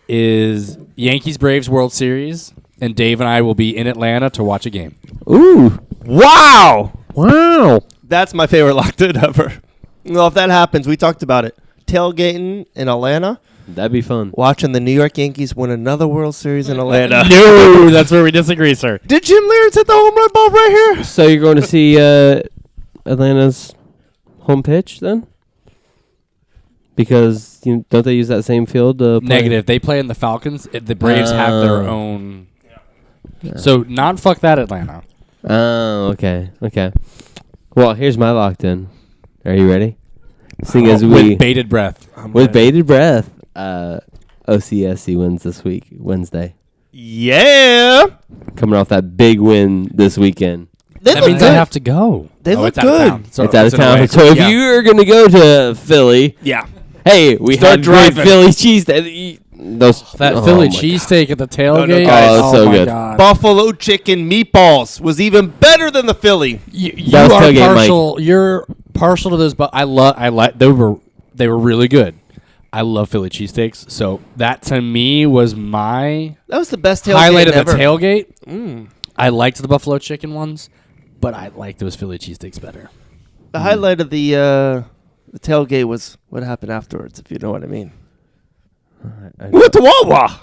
is Yankees Braves World Series, and Dave and I will be in Atlanta to watch a game. Ooh. Wow. Wow. That's my favorite locked in ever. Well, if that happens, we talked about it. Tailgating in Atlanta, That'd be fun. watching the New York Yankees win another World Series in Atlanta. No, that's where we disagree, sir. Did Jim Lawrence hit the home run ball right here? So you're going to see Atlanta's home pitch then? Because don't they use that same field? To play? Negative. They play in the Falcons. The Braves have their own. Yeah. So not fuck that Atlanta. Oh, okay. Okay. Well, here's my locked in. Are you ready? Seeing as With bated breath. with bated breath, OCSC wins this week, Wednesday. Yeah. Coming off that big win this weekend. They That look means good. I have to go. They look it's out of good. town. So It's out of in a way. town. So if Yeah. you're going to go to Philly, Yeah. hey, we Start had driving. great Philly cheese. That oh Philly my cheesesteak at the tailgate. no, guys. Oh, so my good. God. Buffalo chicken meatballs was even better than the Philly. You That was are tailgate, partial. You're partial to those, but I like. They were really good. I love Philly cheesesteaks. So that to me was my That was the best tailgate highlight of ever. the tailgate. I liked the buffalo chicken ones, but I liked those Philly cheesesteaks better. The highlight of the tailgate was what happened afterwards, if you know what I mean. I We went to Wawa.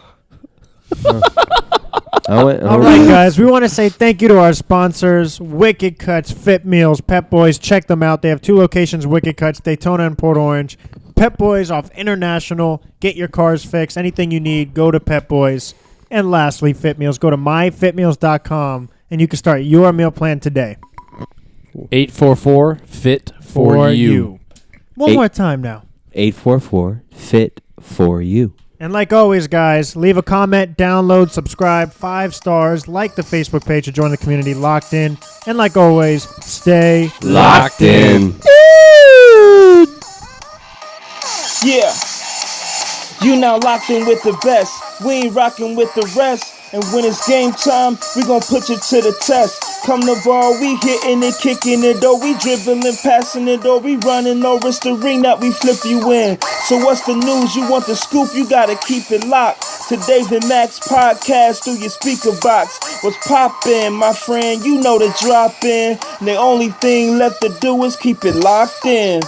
All right, guys. We want to say thank you to our sponsors, Wicked Cutz, Fit Meals, Pep-Boys. Check them out. They have 2 locations, Wicked Cutz, Daytona and Port Orange. Pep-Boys off International. Get your cars fixed. Anything you need, go to Pep-Boys. And lastly, Fit Meals. Go to myfitmeals.com, and you can start your meal plan today. 844 fit for you. One more time now. 844 fit for you. And like always, guys, leave a comment, download, subscribe, 5 stars, like the Facebook page to join the community Locked In. And like always, stay Locked in. Yeah, you now locked in with the best. We ain't rocking with the rest. And when it's game time, we gon' put you to the test. Come the ball, we hitting it, kicking it, though. We dribbling, passing it, though. We running over the ring that we flip you in. So what's the news? You want the scoop? You gotta keep it locked to David Max podcast through your speaker box. What's poppin', my friend? You know the drop in. And the only thing left to do is keep it locked in.